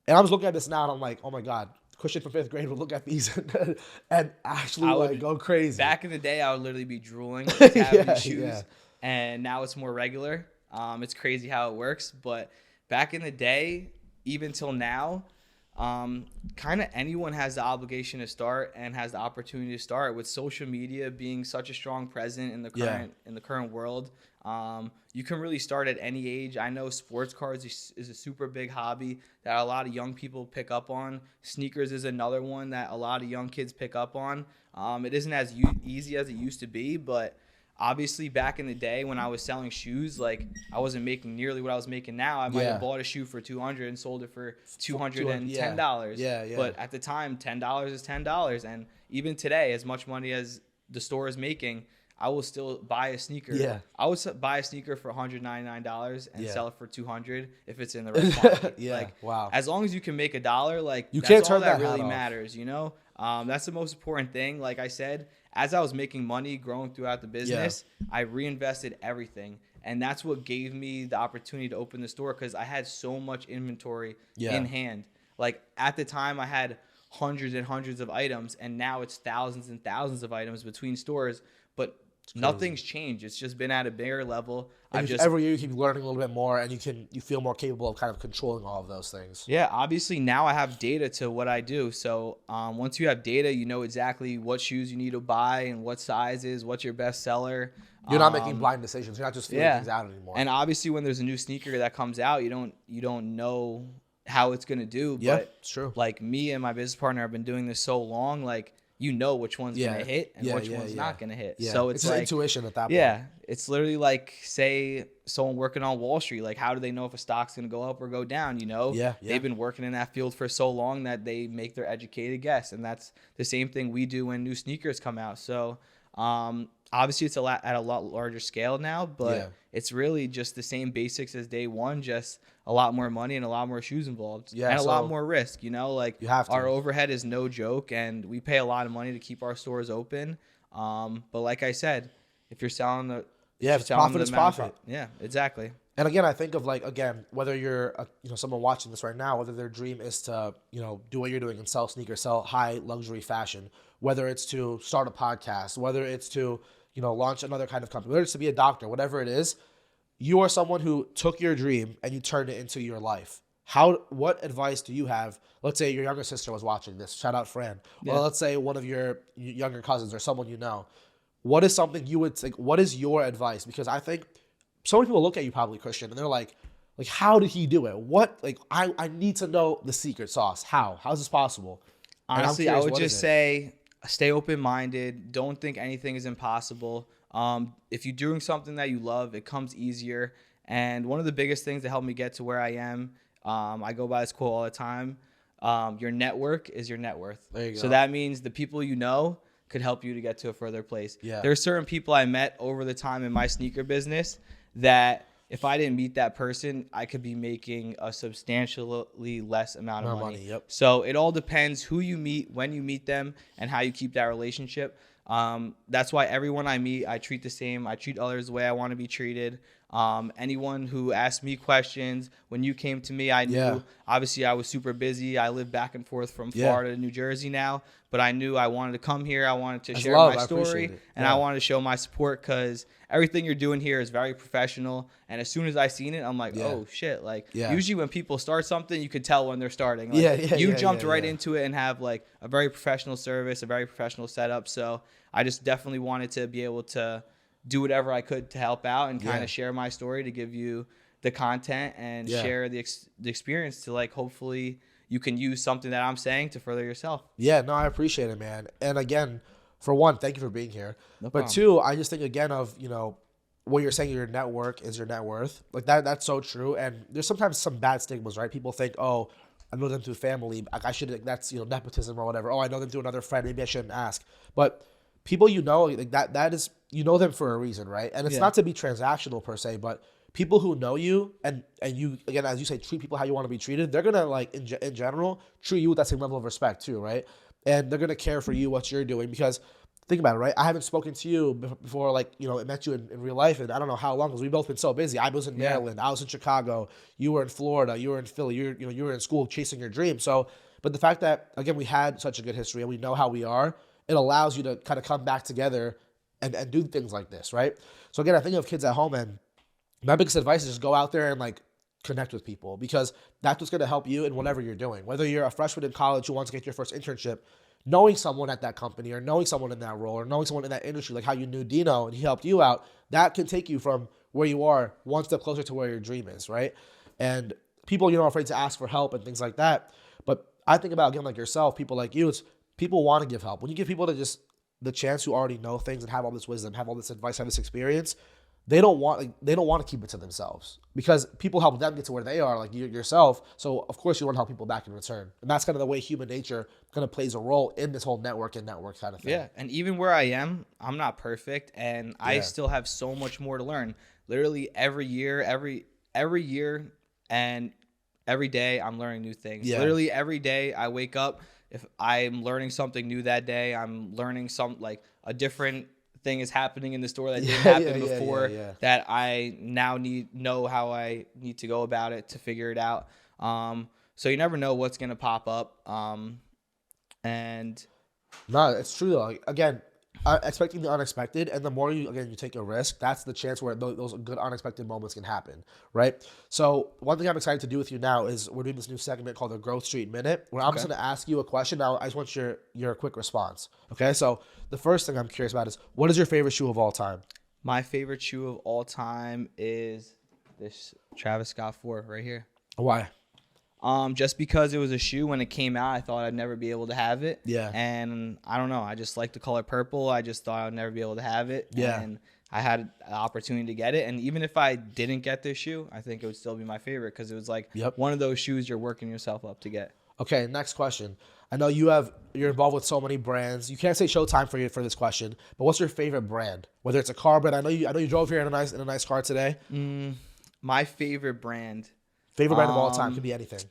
Speaker 1: And I'm just looking at this now and I'm like, oh my God, Christian from 5th grade would look at these and actually like go crazy.
Speaker 2: Back in the day, I would literally be drooling to have these shoes,
Speaker 1: yeah.
Speaker 2: and now it's more regular. It's crazy how it works, but back in the day, even till now, kind of anyone has the obligation to start and has the opportunity to start. With social media being such a strong present in the current world, you can really start at any age. I know sports cars is a super big hobby that a lot of young people pick up on. Sneakers is another one that a lot of young kids pick up on. It isn't as easy as it used to be, but obviously back in the day when I was selling shoes, like I wasn't making nearly what I was making now. I might have bought a shoe for $200 and sold it for $210.
Speaker 1: Yeah.
Speaker 2: But at the time, $10 is $10. And even today, as much money as the store is making, I will still buy a sneaker.
Speaker 1: Yeah.
Speaker 2: I would buy a sneaker for $199 and sell it for $200 if it's in the right quantity. Like,
Speaker 1: wow.
Speaker 2: As long as you can make $1, like
Speaker 1: you
Speaker 2: that's
Speaker 1: can't
Speaker 2: all
Speaker 1: turn
Speaker 2: that
Speaker 1: that
Speaker 2: really
Speaker 1: off.
Speaker 2: matters, you know? That's the most important thing. Like I said, as I was making money growing throughout the business, I reinvested everything. And that's what gave me the opportunity to open the store, because I had so much inventory in hand. Like at the time I had hundreds and hundreds of items, and now it's thousands and thousands of items between stores, but nothing's changed. It's just been at a bigger level.
Speaker 1: Every year you keep learning a little bit more, and you feel more capable of kind of controlling all of those things.
Speaker 2: Yeah, obviously now I have data to what I do. So once you have data, you know exactly what shoes you need to buy and what sizes, what's your best seller.
Speaker 1: You're not making blind decisions. You're not just feeling things out anymore.
Speaker 2: And obviously when there's a new sneaker that comes out, you don't know how it's gonna do.
Speaker 1: Yeah,
Speaker 2: but
Speaker 1: it's true.
Speaker 2: Like me and my business partner have been doing this so long, like you know which one's gonna hit and which one's not gonna hit.
Speaker 1: Yeah.
Speaker 2: So it's like
Speaker 1: intuition at that point.
Speaker 2: Yeah, it's literally like, say someone working on Wall Street, like how do they know if a stock's gonna go up or go down? You know, they've been working in that field for so long that they make their educated guess, and that's the same thing we do when new sneakers come out. So obviously it's at a lot larger scale now, but it's really just the same basics as day one, just a lot more money and a lot more shoes involved, and a lot more risk. You know, like
Speaker 1: you have to.
Speaker 2: Our overhead is no joke, and we pay a lot of money to keep our stores open. But like I said, if you're selling
Speaker 1: profit is profit.
Speaker 2: Yeah, exactly.
Speaker 1: And again, I think of whether you're someone watching this right now, whether their dream is to do what you're doing and sell sneakers, sell high luxury fashion, whether it's to start a podcast, whether it's to launch another kind of company, whether it's to be a doctor, whatever it is, you are someone who took your dream and you turned it into your life. What advice do you have? Let's say your younger sister was watching this. Shout out Fran. Or let's say one of your younger cousins or someone you know. What is something you would think? What is your advice? Because I think so many people look at you, probably Christian, and they're like, how did he do it? What? I need to know the secret sauce. How is this possible?
Speaker 2: Honestly, I would just say stay open-minded. Don't think anything is impossible. If you're doing something that you love, it comes easier. And one of the biggest things that helped me get to where I am, I go by this quote all the time, your network is your net worth.
Speaker 1: There you go.
Speaker 2: So that means the people you know could help you to get to a further place.
Speaker 1: Yeah.
Speaker 2: There are certain people I met over the time in my sneaker business that if I didn't meet that person, I could be making a substantially less amount of money.
Speaker 1: Yep.
Speaker 2: So it all depends who you meet, when you meet them, and how you keep that relationship. That's why everyone I meet, I treat the same. I treat others the way I want to be treated. Anyone who asked me questions, when you came to me, I knew, obviously I was super busy. I live back and forth from Florida to New Jersey now, but I knew I wanted to come here. I wanted to share my story, and I wanted to show my support, because everything you're doing here is very professional. And as soon as I seen it, I'm like, oh shit. Usually when people start something, you could tell when they're starting. You jumped right into it and have a very professional service, a very professional setup. So I just definitely wanted to be able to do whatever I could to help out and kind of share my story, to give you the content and share the experience to hopefully you can use something that I'm saying to further yourself. Yeah, no, I appreciate it, man. And again, for one, thank you for being here. No problem. But two, I just think again of, what you're saying, your network is your net worth. That's so true. And there's sometimes some bad stigmas, right? People think, oh, I know them through family. I should, that's, nepotism or whatever. Oh, I know them through another friend. Maybe I shouldn't ask. But
Speaker 1: people like that is, you know them for a reason, right? And it's
Speaker 2: Yeah.
Speaker 1: not to be transactional per se, but people who know you and you, again, as you say, treat people how you want to be treated, they're gonna like in general treat you with that same level of respect too, right? And they're gonna care for you, what you're doing, because think about it, right? I haven't spoken to you before, like, you know, I met you in real life, and I don't know how long, because we've both been so busy. I was in
Speaker 2: Yeah.
Speaker 1: Maryland, I was in Chicago, you were in Florida, you were in Philly, you were in school chasing your dream. So, but the fact that, again, we had such a good history and we know how we are, it allows you to kind of come back together and do things like this, right? So again, I think of kids at home, and my biggest advice is just go out there and like connect with people, because that's what's going to help you in whatever you're doing. Whether you're a freshman in college who wants to get your first internship, knowing someone at that company or knowing someone in that role or knowing someone in that industry, like how you knew Dino and he helped you out, that can take you from where you are one step closer to where your dream is, right? And people, you know, are afraid to ask for help and things like that. But I think about, again, like yourself, people like you, it's people want to give help. When you give people the chance who already know things and have all this wisdom, have all this advice, have this experience, they don't want to keep it to themselves, because people help them get to where they are, like you yourself. So of course you want to help people back in return, and that's kind of the way human nature kind of plays a role in this whole network kind of thing.
Speaker 2: Yeah, and even where I am, I'm not perfect, and I still have so much more to learn. Literally every year, and every day, I'm learning new things.
Speaker 1: Yeah.
Speaker 2: Literally every day I wake up, if I'm learning something new that day, I'm learning like a different thing is happening in the store that didn't happen before, that I now know how I need to go about it to figure it out. So you never know what's gonna pop up. And
Speaker 1: no, it's true though. Like, again, expecting the unexpected, and the more you take a risk, that's the chance where those good unexpected moments can happen, right? So one thing I'm excited to do with you now is we're doing this new segment called the Growth Street Minute, where I'm just going to ask you a question. Now I just want your quick response. Okay, so the first thing I'm curious about is, what is your favorite shoe of all time?
Speaker 2: My favorite shoe of all time is this Travis Scott 4 right here.
Speaker 1: Why?
Speaker 2: Just because it was a shoe when it came out, I thought I'd never be able to have it.
Speaker 1: Yeah.
Speaker 2: And I don't know, I just like the color purple. I just thought I'd never be able to have it.
Speaker 1: Yeah.
Speaker 2: And I had an opportunity to get it. And even if I didn't get this shoe, I think it would still be my favorite, because it was like one of those shoes you're working yourself up to get. Okay,
Speaker 1: next question. I know you're involved with so many brands. You can't say Showtime for this question, but what's your favorite brand? Whether it's a car brand, I know you drove here in a nice car today.
Speaker 2: My favorite brand.
Speaker 1: Favorite brand of all time, could be anything.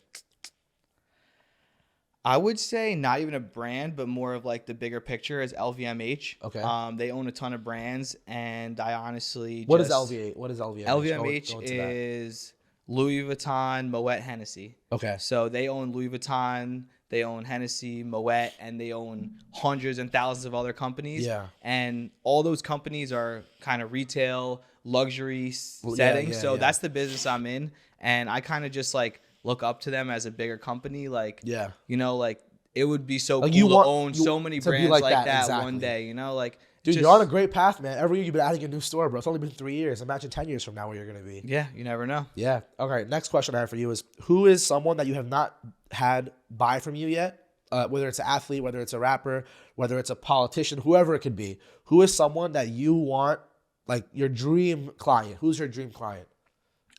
Speaker 2: I would say not even a brand, but more of like the bigger picture is LVMH.
Speaker 1: Okay.
Speaker 2: They own a ton of brands, and I honestly
Speaker 1: What is LVMH? What is LVMH?
Speaker 2: LVMH is Louis Vuitton, Moet, Hennessy.
Speaker 1: Okay.
Speaker 2: So they own Louis Vuitton, they own Hennessy, Moet, and they own hundreds and thousands of other companies.
Speaker 1: Yeah.
Speaker 2: And all those companies are kind of retail, luxury settings. So that's the business I'm in. And I kind of just like look up to them as a bigger company. Like, you know, like it would be so cool to own so many brands like that one day, you know, like.
Speaker 1: Dude, you're on a great path, man. Every year you've been adding a new store, bro. It's only been 3 years. Imagine 10 years from now where you're going to be.
Speaker 2: Yeah, you never know.
Speaker 1: Yeah. Okay, next question I have for you is, who is someone that you have not had buy from you yet? Whether it's an athlete, whether it's a rapper, whether it's a politician, whoever it could be. Who is someone that you want, like your dream client? Who's your dream client?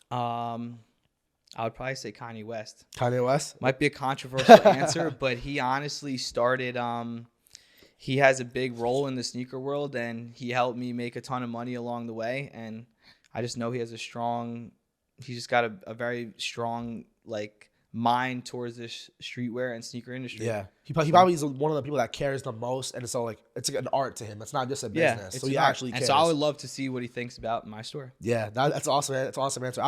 Speaker 2: I would probably say Kanye West.
Speaker 1: Kanye West?
Speaker 2: Might be a controversial answer, but he honestly started... he has a big role in the sneaker world, and he helped me make a ton of money along the way. And I just know he has he's just got a very strong like mind towards this streetwear and sneaker industry.
Speaker 1: Yeah, he probably is one of the people that cares the most, and so like it's like an art to him. It's not just a business.
Speaker 2: Yeah,
Speaker 1: so he actually cares.
Speaker 2: And so I would love to see what he thinks about my store.
Speaker 1: Yeah, that's awesome. That's an awesome answer.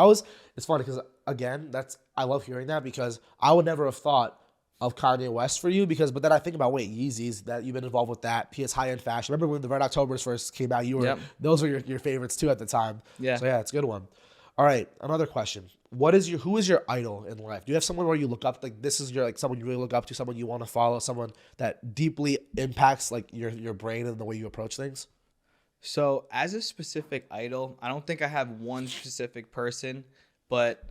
Speaker 1: It's funny because again, I love hearing that, because I would never have thought of Kanye West for you, but then I think about Yeezys, that you've been involved with that. He has high-end fashion. Remember when the Red Octobers first came out, those were your favorites too at the time.
Speaker 2: Yeah.
Speaker 1: So yeah, it's a good one. All right, another question. Who is your idol in life? Do you have someone where you look up, like this is someone you really look up to, someone you want to follow, someone that deeply impacts like your brain and the way you approach things?
Speaker 2: So as a specific idol, I don't think I have one specific person, but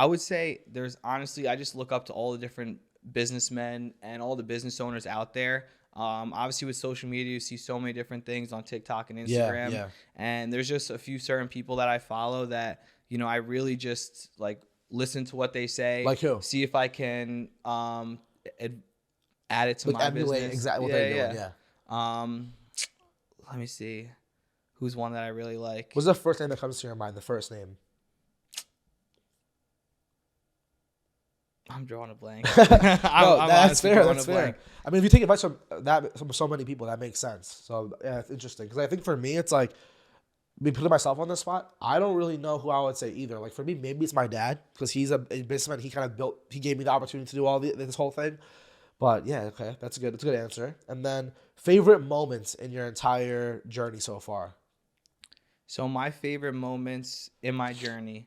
Speaker 2: I would say I just look up to all the different businessmen and all the business owners out there. Obviously with social media, you see so many different things on TikTok and Instagram.
Speaker 1: Yeah.
Speaker 2: And there's just a few certain people that I follow that, you know, I really just like listen to what they say.
Speaker 1: Like who?
Speaker 2: See if I can add it to
Speaker 1: like
Speaker 2: my
Speaker 1: emulate
Speaker 2: business.
Speaker 1: exactly what they're doing. Yeah.
Speaker 2: Let me see. Who's one that I really like?
Speaker 1: What's the first name that comes to your mind? The first name.
Speaker 2: I'm drawing a blank.
Speaker 1: No,
Speaker 2: I'm
Speaker 1: that's
Speaker 2: honestly
Speaker 1: fair.
Speaker 2: drawing
Speaker 1: That's
Speaker 2: a
Speaker 1: fair.
Speaker 2: blank.
Speaker 1: I mean, if you take advice from so many people, that makes sense. So yeah, it's interesting because I think for me, it's like me putting myself on the spot. I don't really know who I would say either. Like for me, maybe it's my dad because he's a businessman. He kind of he gave me the opportunity to do this whole thing. But yeah, okay, that's a good answer. And then favorite moments in your entire journey so far.
Speaker 2: So my favorite moments in my journey,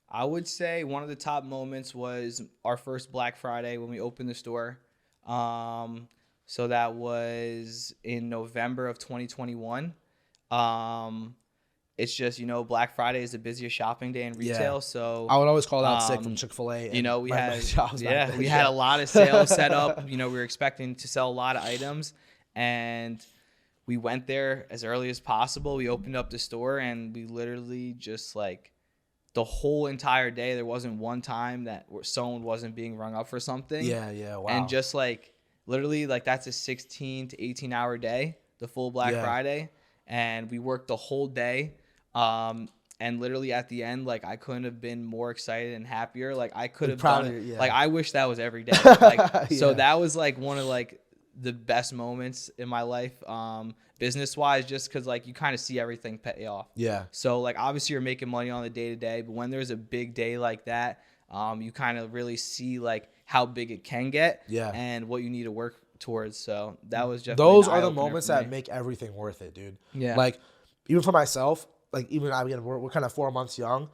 Speaker 2: I would say one of the top moments was our first Black Friday when we opened the store. So that was in November of 2021. It's just, Black Friday is the busiest shopping day in retail.
Speaker 1: Yeah.
Speaker 2: So
Speaker 1: I would always call out sick from Chick-fil-A.
Speaker 2: we had a lot of sales set up. We were expecting to sell a lot of items, and we went there as early as possible. We opened up the store, and we literally just like the whole entire day, there wasn't one time that someone wasn't being rung up for something.
Speaker 1: Yeah, wow.
Speaker 2: And just like literally like that's a 16 to 18 hour day, the full Black Friday. And we worked the whole day. And literally at the end, like I couldn't have been more excited and happier. Like I could have done it. Yeah. Like I wish that was every day. Like so that was like one of like the best moments in my life, business wise, just because like you kind of see everything pay off.
Speaker 1: Yeah.
Speaker 2: So like obviously you're making money on the day to day, but when there's a big day like that, you kind of really see like how big it can get. Yeah. And what you need to work towards. So that was just
Speaker 1: those are the moments that make everything worth it, dude. Yeah. Like even for myself, like even we're kind of 4 months young.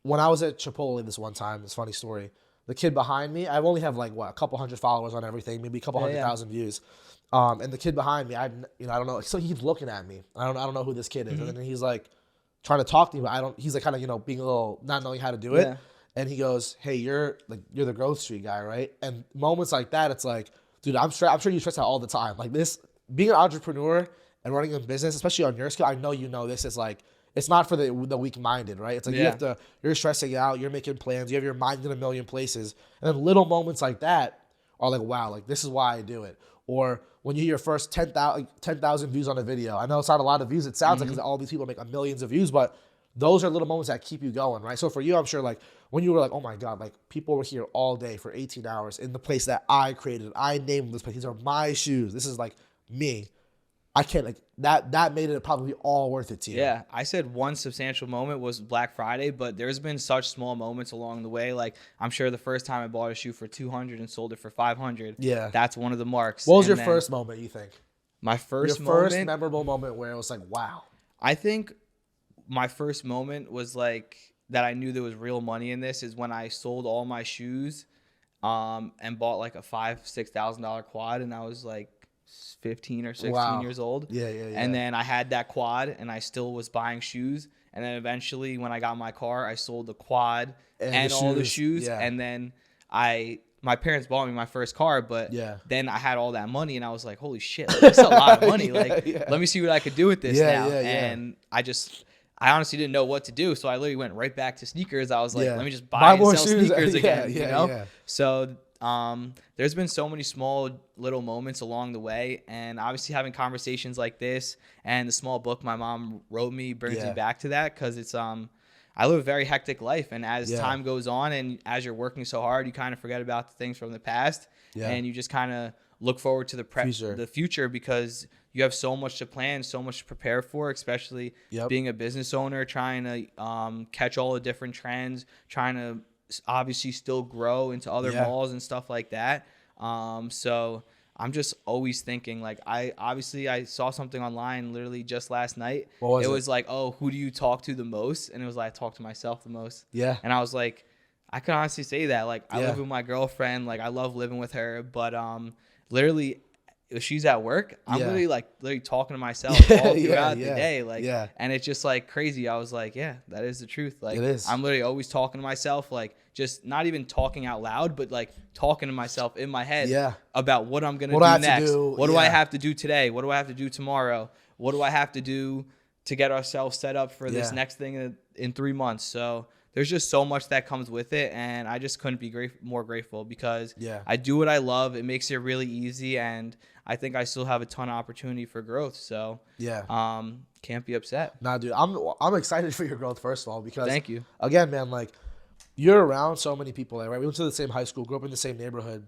Speaker 1: When I was at Chipotle this one time, this funny story. The kid behind me, I only have like a couple hundred followers on everything, maybe a couple 100,000 views. And the kid behind me, I don't know. So he keeps looking at me. I don't know who this kid is. Mm-hmm. And then he's like trying to talk to me, but he's like kind of, being a little, not knowing how to do it. Yeah. And he goes, "Hey, you're the Growth Street guy, right?" And moments like that, it's like, dude, I'm sure you stress out all the time. Like this, being an entrepreneur and running a business, especially on your scale, I know this is like, it's not for the weak-minded, right? It's like you're stressing out, you're making plans, you have your mind in a million places. And then little moments like that are like, wow, like this is why I do it. Or when you hear your first 10,000 views on a video. I know it's not a lot of views. It sounds like because all these people make millions of views, but those are little moments that keep you going, right? So for you, I'm sure like when you were like, oh my God, like people were here all day for 18 hours in the place that I created. I named this place. These are my shoes. This is like me. I can't like that made it probably all worth it to you.
Speaker 2: Yeah, I said one substantial moment was Black Friday, but there's been such small moments along the way. Like I'm sure the first time I bought a shoe for $200 and sold it for $500. Yeah, that's one of the marks.
Speaker 1: What was your first moment? You think?
Speaker 2: My first
Speaker 1: memorable moment where it was like, wow.
Speaker 2: I think my first moment was like that. I knew there was real money in this is when I sold all my shoes, and bought like a $5,000-$6,000 quad, and I was like 15 or 16 years old. Yeah. And then I had that quad and I still was buying shoes. And then eventually when I got my car, I sold the quad and all the shoes. Yeah. And then my parents bought me my first car, but then I had all that money and I was like, holy shit, like, that's a lot of money. Let me see what I could do with this now. And I honestly didn't know what to do. So I literally went right back to sneakers. I was like, let me just buy and sell sneakers again, you know? Yeah. So there's been so many small little moments along the way, and obviously having conversations like this and the small book my mom wrote me brings me back to that, because it's I live a very hectic life, and as time goes on and as you're working so hard, you kind of forget about the things from the past, and you just kind of look forward to the future, because you have so much to plan, so much to prepare for, especially being a business owner, trying to catch all the different trends, trying to obviously still grow into other malls and stuff like that. So I'm just always thinking, like, I saw something online literally just last night. What was it? Like, oh, who do you talk to the most? And it was like, I talk to myself the most. Yeah. And I was like, I can honestly say that. Like, I live with my girlfriend. Like, I love living with her. But literally, if she's at work, I'm literally talking to myself all throughout the day. Like, and it's just like crazy. I was like, yeah, that is the truth. Like, it is. I'm literally always talking to myself, like, just not even talking out loud, but like talking to myself in my head about what I'm going to do next. What do I have to do today? What do I have to do tomorrow? What do I have to do to get ourselves set up for this next thing in 3 months? So there's just so much that comes with it, and I just couldn't be more grateful because
Speaker 1: Yeah.
Speaker 2: I do what I love. It makes it really easy, and I think I still have a ton of opportunity for growth. So
Speaker 1: Yeah.
Speaker 2: can't be upset.
Speaker 1: Nah, dude, I'm excited for your growth, first of all, because
Speaker 2: Thank you.
Speaker 1: again, man, like, you're around so many people, like, right? We went to the same high school, grew up in the same neighborhood,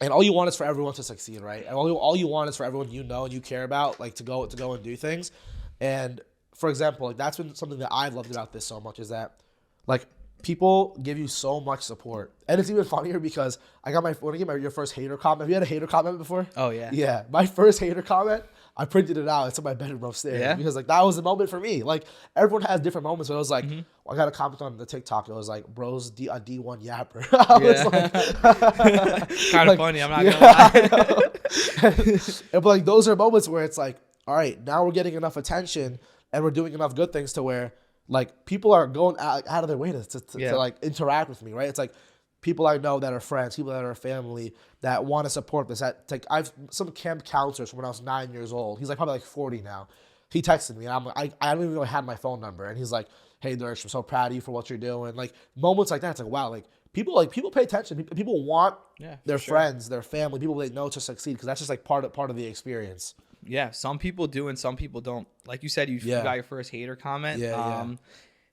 Speaker 1: and all you want is for everyone to succeed, right? And all you want is for everyone you know and you care about, like, to go and do things. And for example, like, that's been something that I've loved about this so much, is that, like, people give you so much support. And it's even funnier because when I get your first hater comment. Have you had a hater comment before?
Speaker 2: Oh, yeah.
Speaker 1: Yeah. My first hater comment, I printed it out. It's in my bedroom upstairs.
Speaker 2: Yeah?
Speaker 1: Because, like, that was the moment for me. Like, everyone has different moments. But it was like, I got a comment on the TikTok. It was like, bro's a D1 yapper. I was like,
Speaker 2: kind of funny. I'm not going to lie.
Speaker 1: But, like, those are moments where it's like, all right, now we're getting enough attention and we're doing enough good things to where, like, people are going out of their way to like, interact with me, right? It's like people I know that are friends, people that are family that want to support this. Like, I've some camp counselors from when I was 9 years old. He's like probably like 40 now. He texted me, and I don't even know I had my phone number, and he's like, "Hey, Durant, I'm so proud of you for what you're doing." Like, moments like that, it's like, wow, like people pay attention. People want their friends, their family, people they know to succeed, because that's just like part of the experience.
Speaker 2: Yeah, some people do and some people don't. Like you said, you got your first hater comment.
Speaker 1: Yeah.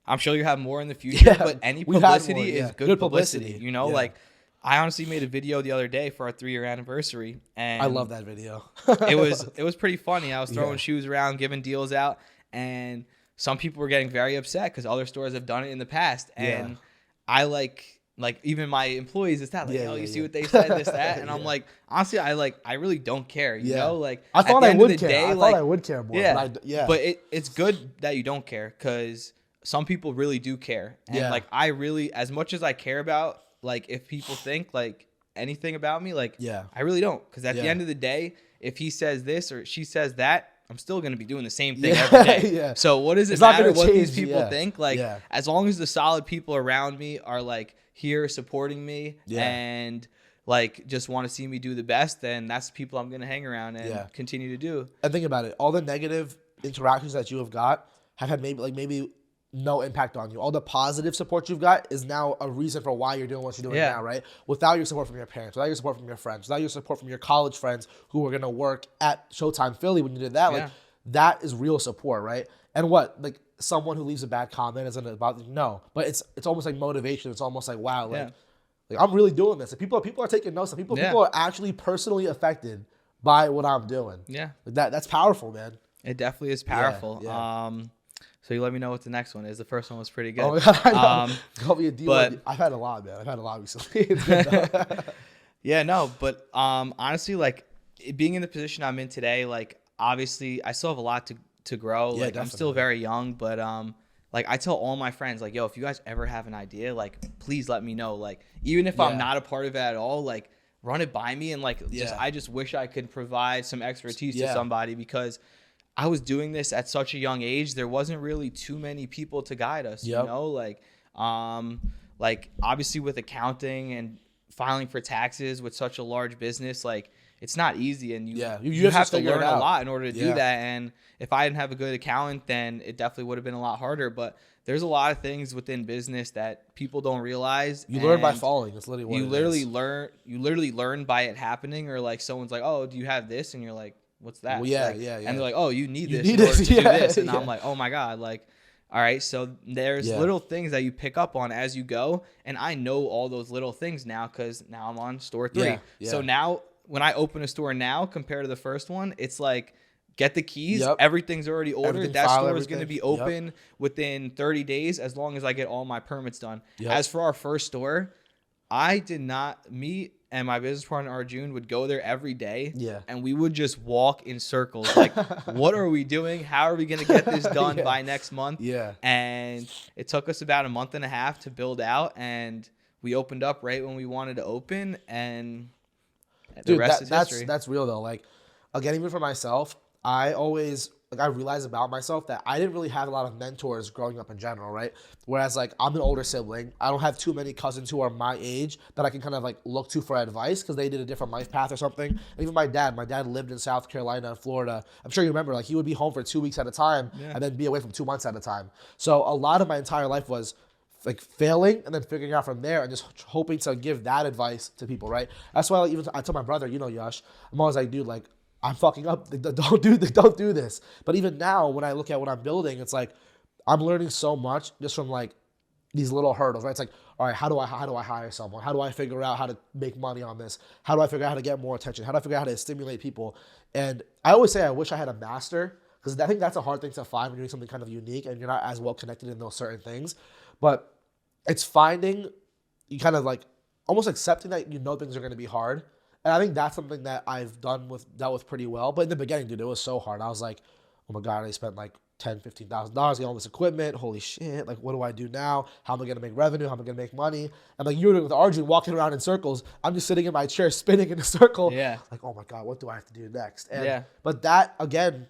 Speaker 2: I'm sure you have more in the future,
Speaker 1: Yeah,
Speaker 2: but any publicity is good publicity.
Speaker 1: publicity.
Speaker 2: You know, like, I honestly made a video the other day for our 3-year anniversary, and
Speaker 1: I love that video.
Speaker 2: it was pretty funny. I was throwing shoes around, giving deals out, and some people were getting very upset because other stores have done it in the past. And I like even my employees, it's that like, you see what they said, this, that, and I'm like, honestly, I really don't care. You know, like,
Speaker 1: I thought
Speaker 2: at the
Speaker 1: I
Speaker 2: end
Speaker 1: would
Speaker 2: of the
Speaker 1: care.
Speaker 2: day,
Speaker 1: I thought I would care more.
Speaker 2: But it's good that you don't care, because some people really do care. And like, I really, as much as I care about, like, if people think like anything about me, like, I really don't, because at the end of the day, if he says this or she says that, I'm still going to be doing the same thing every day. So what does it matter what these people think? Like, as long as the solid people around me are like here supporting me and like just want to see me do the best, then that's the people I'm going to hang around and continue to do.
Speaker 1: And think about it. All the negative interactions that you have got have had maybe no impact on you. All the positive support you've got is now a reason for why you're doing what you're doing now, right? Without your support from your parents, without your support from your friends, without your support from your college friends who were going to work at Showtime Philly when you did that, like, that is real support, right? And what, like, someone who leaves a bad comment isn't about, no, but it's almost like motivation. It's almost like, wow, like I'm really doing this. And people are taking notes. And people are actually personally affected by what I'm doing. Yeah, like that's powerful, man.
Speaker 2: It definitely is powerful. So you let me know what the next one is. The first one was pretty good.
Speaker 1: Oh, I know. Be a D1. But I've had a lot, man. I've had a lot recently. It's good,
Speaker 2: but honestly, like, being in the position I'm in today, like, obviously I still have a lot to grow. Like, definitely. I'm still very young, but like, I tell all my friends, like, yo, if you guys ever have an idea, like, please let me know. Like, even if I'm not a part of it at all, like, run it by me, and like, I just wish I could provide some expertise to somebody, because I was doing this at such a young age. There wasn't really too many people to guide us, you know, like obviously with accounting and filing for taxes with such a large business, like, it's not easy, and you have to learn a lot in order to do that. And if I didn't have a good accountant, then it definitely would have been a lot harder. But there's a lot of things within business that people don't realize.
Speaker 1: You learn by falling. That's literally what
Speaker 2: you literally learn by it happening, or like someone's like, oh, do you have this? And you're like, what's that?
Speaker 1: Well,
Speaker 2: And they're like, oh, you need this in order to do this. And I'm like, oh my God. Like, all right. So there's little things that you pick up on as you go. And I know all those little things now, because now I'm on store 3. So now when I open a store now compared to the first one, it's like, get the keys. Everything's already ordered. That store is going to be open within 30 days as long as I get all my permits done. As for our first store, me and my business partner Arjun would go there every day, and we would just walk in circles. Like, what are we doing? How are we going to get this done by next month? And it took us about a month and a half to build out, and we opened up right when we wanted to open, and the rest is history.
Speaker 1: That's real though. Like, again, even for myself, I realized about myself that I didn't really have a lot of mentors growing up in general, right? Whereas, like, I'm an older sibling. I don't have too many cousins who are my age that I can kind of, like, look to for advice because they did a different life path or something. And even my dad lived in South Carolina and Florida. I'm sure you remember, like, he would be home for 2 weeks at a time and then be away from 2 months at a time. So a lot of my entire life was like failing and then figuring out from there and just hoping to give that advice to people, right? That's why like, even I told my brother, Yash, I'm always like, dude, like I'm fucking up. Don't do this. But even now, when I look at what I'm building, it's like I'm learning so much just from like these little hurdles, right? It's like, all right, how do I hire someone? How do I figure out how to make money on this? How do I figure out how to get more attention? How do I figure out how to stimulate people? And I always say I wish I had a master, because I think that's a hard thing to find when you're doing something kind of unique and you're not as well connected in those certain things. But it's finding, you kind of like almost accepting that things are going to be hard. And I think that's something that I've dealt with pretty well. But in the beginning, dude, it was so hard. I was like, oh my God, I spent like $10,000, $15,000 getting all this equipment. Holy shit. Like, what do I do now? How am I going to make revenue? How am I going to make money? And like you were doing with Arjun, walking around in circles. I'm just sitting in my chair, spinning in a circle.
Speaker 2: Yeah.
Speaker 1: Like, oh my God, what do I have to do next? And,
Speaker 2: Yeah.
Speaker 1: But that, again,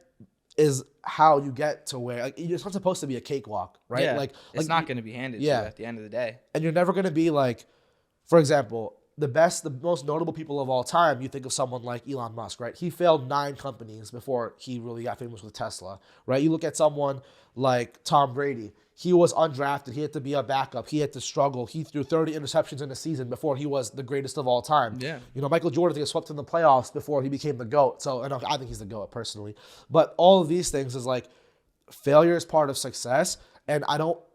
Speaker 1: is how you get to where, like, it's not supposed to be a cakewalk, right?
Speaker 2: Yeah.
Speaker 1: Like
Speaker 2: it's not going to be handed to you at the end of the day.
Speaker 1: And you're never going to be like, for example, the most notable people of all time, you think of someone like Elon Musk, right? He failed 9 companies before he really got famous with Tesla, right? You look at someone like Tom Brady. He was undrafted. He had to be a backup. He had to struggle. He threw 30 interceptions in a season before he was the greatest of all time.
Speaker 2: Yeah.
Speaker 1: Michael Jordan got swept in the playoffs before he became the GOAT. So I think he's the GOAT personally. But all of these things is like failure is part of success. And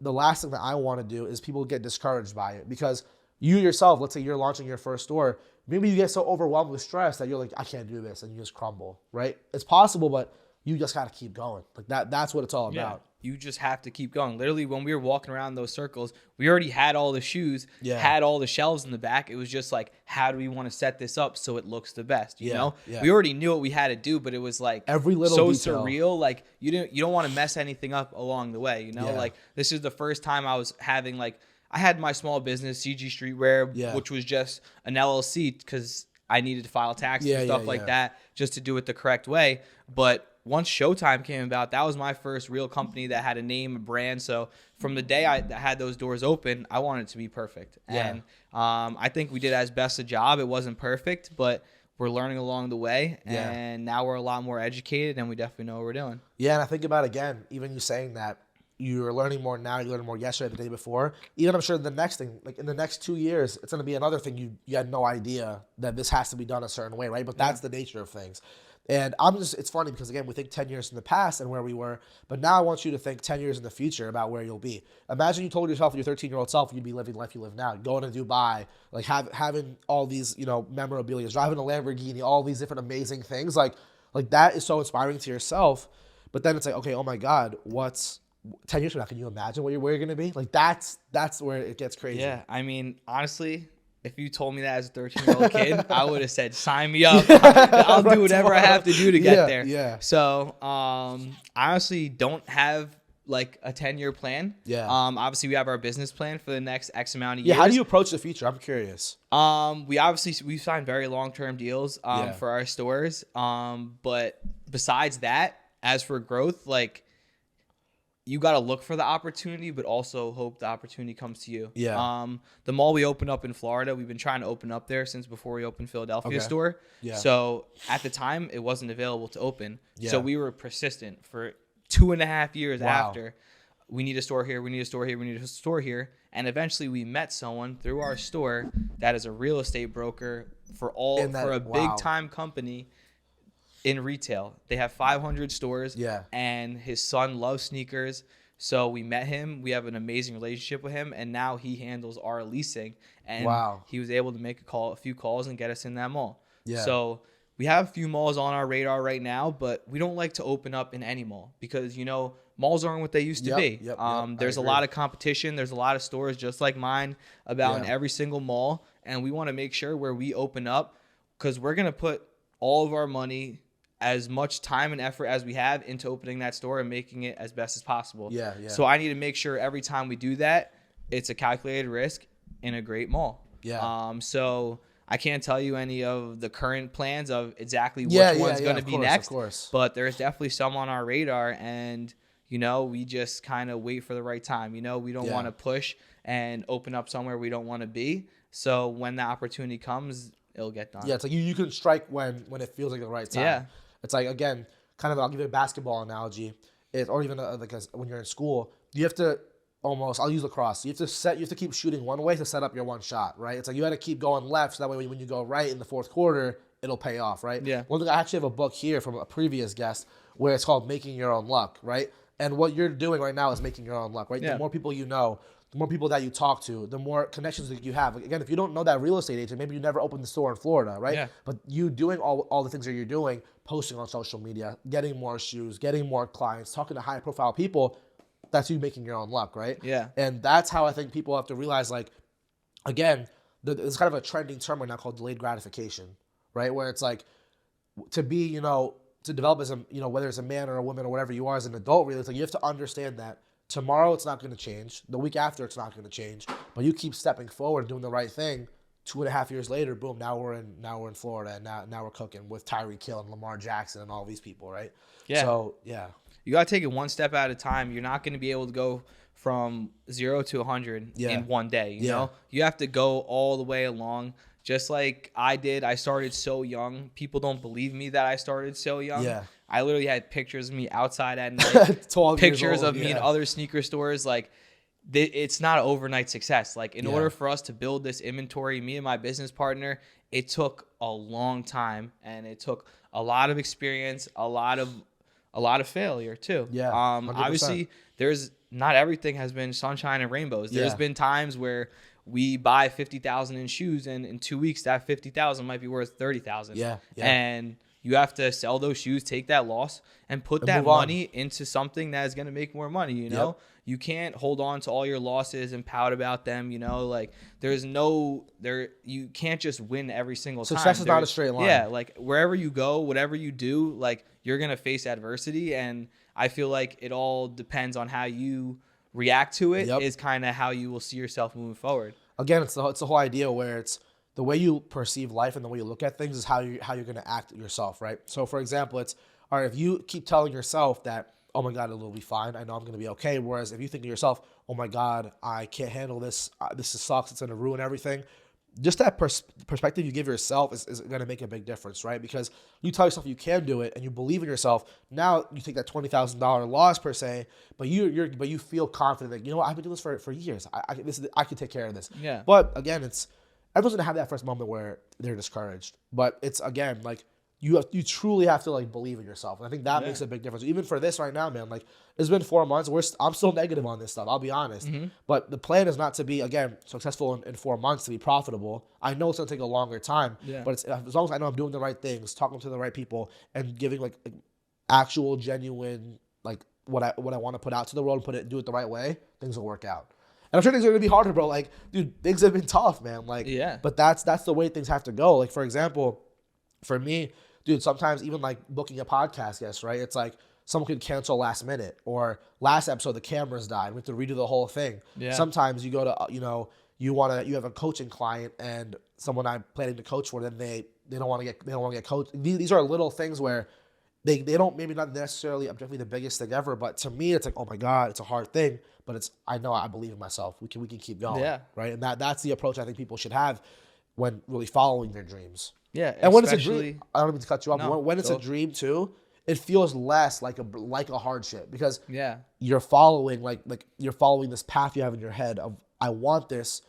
Speaker 1: the last thing that I want to do is people get discouraged by it, because you yourself, let's say you're launching your first store, maybe you get so overwhelmed with stress that you're like, I can't do this, and you just crumble, right? It's possible, but you just got to keep going. Like that's what it's all about.
Speaker 2: You just have to keep going. Literally, when we were walking around those circles, we already had all the shoes,
Speaker 1: Yeah.
Speaker 2: had all the shelves in the back. It was just like, how do we want to set this up so it looks the best? You know,
Speaker 1: Yeah.
Speaker 2: we already knew what we had to do, but it was like
Speaker 1: Every little
Speaker 2: so
Speaker 1: detail.
Speaker 2: surreal. Like you don't want to mess anything up along the way.
Speaker 1: Yeah.
Speaker 2: Like this is the first time I was having like, I had my small business, CG Streetwear, which was just an LLC because I needed to file taxes and stuff like that just to do it the correct way. But once Showtime came about, that was my first real company that had a name, a brand. So from the day I had those doors open, I wanted it to be perfect.
Speaker 1: Yeah.
Speaker 2: And I think we did as best a job. It wasn't perfect, but we're learning along the way.
Speaker 1: Yeah.
Speaker 2: And now we're a lot more educated, and we definitely know what we're doing.
Speaker 1: Yeah, and I think about, again, even you saying that, you're learning more now, you learned more yesterday, the day before. Even I'm sure the next thing, like in the next 2 years, it's going to be another thing you had no idea that this has to be done a certain way, right? But that's the nature of things. And it's funny because, again, we think 10 years in the past and where we were, but now I want you to think 10 years in the future about where you'll be. Imagine you told yourself, your 13-year-old self, you'd be living the life you live now, going to Dubai, like having all these, memorabilia, driving a Lamborghini, all these different amazing things. Like that is so inspiring to yourself. But then it's like, okay, oh my God, 10 years from now, can you imagine where you're going to be? Like that's where it gets crazy.
Speaker 2: Yeah, I mean, honestly, if you told me that as a 13-year-old kid, I would have said, sign me up. I'll do whatever I have to do to get there.
Speaker 1: Yeah.
Speaker 2: So, I honestly don't have like a 10-year plan.
Speaker 1: Yeah.
Speaker 2: Obviously, we have our business plan for the next X amount of years.
Speaker 1: Yeah, how do you approach the future? I'm curious.
Speaker 2: We signed very long-term deals for our stores. But besides that, as for growth, like, you got to look for the opportunity, but also hope the opportunity comes to you.
Speaker 1: Yeah.
Speaker 2: The mall we opened up in Florida, we've been trying to open up there since before we opened Philadelphia store.
Speaker 1: Yeah.
Speaker 2: So at the time, it wasn't available to open.
Speaker 1: Yeah.
Speaker 2: So we were persistent for 2.5 years
Speaker 1: Wow.
Speaker 2: after. We need a store here. We need a store here. We need a store here. And eventually, we met someone through our store that is a real estate broker for a big time company in retail. They have 500 stores.
Speaker 1: Yeah.
Speaker 2: And his son loves sneakers. So we met him. We have an amazing relationship with him. And now he handles our leasing. And he was able to make a few calls and get us in that mall.
Speaker 1: Yeah.
Speaker 2: So we have a few malls on our radar right now, but we don't like to open up in any mall because, malls aren't what they used to be. There's a lot of competition. There's a lot of stores just like mine in every single mall. And we want to make sure where we open up, because we're going to put all of our money, as much time and effort as we have, into opening that store and making it as best as possible.
Speaker 1: Yeah.
Speaker 2: So I need to make sure every time we do that, it's a calculated risk in a great mall.
Speaker 1: Yeah.
Speaker 2: So I can't tell you any of the current plans of exactly which one's going to be next. Of course. But there's definitely some on our radar, and we just kind of wait for the right time. We don't want to push and open up somewhere we don't want to be. So when the opportunity comes, it'll get done.
Speaker 1: Yeah, it's like you can strike when it feels like the right time.
Speaker 2: Yeah.
Speaker 1: It's like, again, kind of, I'll give you a basketball analogy, or even when you're in school, you have to almost, I'll use lacrosse. You have to keep shooting one way to set up your one shot, right? It's like you got to keep going left so that way when you go right in the fourth quarter, it'll pay off, right?
Speaker 2: Yeah.
Speaker 1: One thing, I actually have a book here from a previous guest where it's called Making Your Own Luck, right? And what you're doing right now is making your own luck, right?
Speaker 2: Yeah.
Speaker 1: The more people you know, the more people that you talk to, the more connections that you have. Again, if you don't know that real estate agent, maybe you never opened the store in Florida, right?
Speaker 2: Yeah.
Speaker 1: But you doing all the things that you're doing, posting on social media, getting more shoes, getting more clients, talking to high profile people, that's you making your own luck, right?
Speaker 2: Yeah.
Speaker 1: And that's how I think people have to realize, like, again, it's kind of a trending term right now called delayed gratification, right? Where it's like to be, to develop as a, whether it's a man or a woman or whatever you are as an adult, really, it's like you have to understand that tomorrow it's not going to change. The week after it's not going to change. But you keep stepping forward and doing the right thing. 2.5 years later, boom, now we're in Florida, and now we're cooking with Tyreek Hill and Lamar Jackson and all these people, right?
Speaker 2: Yeah.
Speaker 1: So yeah.
Speaker 2: You got to take it one step at a time. You're not going to be able to go from 0 to 100 in one day. You know, you have to go all the way along. Just like I did. I started so young. People don't believe me that I started so young.
Speaker 1: Yeah.
Speaker 2: I literally had pictures of me outside at night.
Speaker 1: 12
Speaker 2: pictures
Speaker 1: years old,
Speaker 2: of me in other sneaker stores. Like, it's not an overnight success. Like, in order for us to build this inventory, me and my business partner, it took a long time, and it took a lot of experience, a lot of failure too.
Speaker 1: Yeah. 100%.
Speaker 2: Obviously, not everything has been sunshine and rainbows. There's been times where we buy 50,000 in shoes, and in 2 weeks that 50,000 might be worth 30,000.
Speaker 1: Yeah.
Speaker 2: And you have to sell those shoes, take that loss, and put that money into something that is going to make more money. You can't hold on to all your losses and pout about them. Like, you can't just win every single time.
Speaker 1: Success is not a straight line.
Speaker 2: Yeah, like wherever you go, whatever you do, like, you're gonna face adversity, and I feel like it all depends on how you react to it. Is kind of how you will see yourself moving forward.
Speaker 1: Again, it's the whole idea where it's the way you perceive life and the way you look at things is how you're gonna act yourself, right? So for example, it's all right if you keep telling yourself that, oh my God, it'll be fine, I know I'm gonna be okay. Whereas if you think to yourself, oh my God, I can't handle this, this sucks, it's gonna ruin everything. Just that perspective you give yourself is going to make a big difference, right? Because you tell yourself you can do it and you believe in yourself. Now you take that $20,000 loss per se, but you feel confident that, I've been doing this for years. I can take care of this.
Speaker 2: Yeah.
Speaker 1: But again, everyone's going to have that first moment where they're discouraged. But it's, again, like, you truly have to, like, believe in yourself. And I think that makes a big difference. Even for this right now, man, like, it's been 4 months. I'm still negative on this stuff, I'll be honest.
Speaker 2: Mm-hmm.
Speaker 1: But the plan is not to be, again, successful in 4 months, to be profitable. I know it's going to take a longer time. Yeah. But as long as I know I'm doing the right things, talking to the right people, and giving, like actual, genuine, like, what I want to put out to the world and do it the right way, things will work out. And I'm sure things are going to be harder, bro. Like, dude, things have been tough, man. Like, but that's the way things have to go. Like, for example, for me, dude, sometimes even like booking a podcast guest, right? It's like someone could cancel last minute, or last episode the cameras died. We have to redo the whole thing. Yeah. Sometimes you go to, you have a coaching client and someone I'm planning to coach for, then they don't want to get coached. These are little things where they don't, maybe not necessarily objectively the biggest thing ever, but to me it's like, oh my God, it's a hard thing, but I know I believe in myself. We can keep going. Yeah. Right. And that's the approach I think people should have when really following their dreams.
Speaker 2: Yeah,
Speaker 1: and when it's a dream, I don't mean to cut you off. No, when it's a dream too, it feels less like a hardship, because you're following you're following this path you have in your head of, I want this.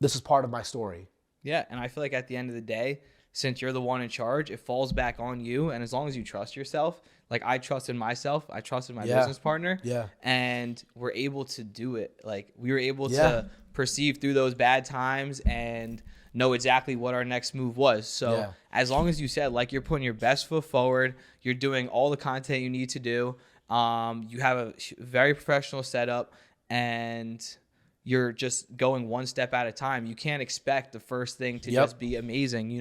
Speaker 1: This is part of my story.
Speaker 2: Yeah, and I feel like at the end of the day, since you're the one in charge, it falls back on you. And as long as you trust yourself, like I trusted myself, I trusted my business partner, and we're able to do it. Like, we were able to perceive through those bad times and know exactly what our next move was. So as long as you said, like, you're putting your best foot forward, you're doing all the content you need to do, you have a very professional setup, and you're just going one step at a time. You can't expect the first thing to just be amazing,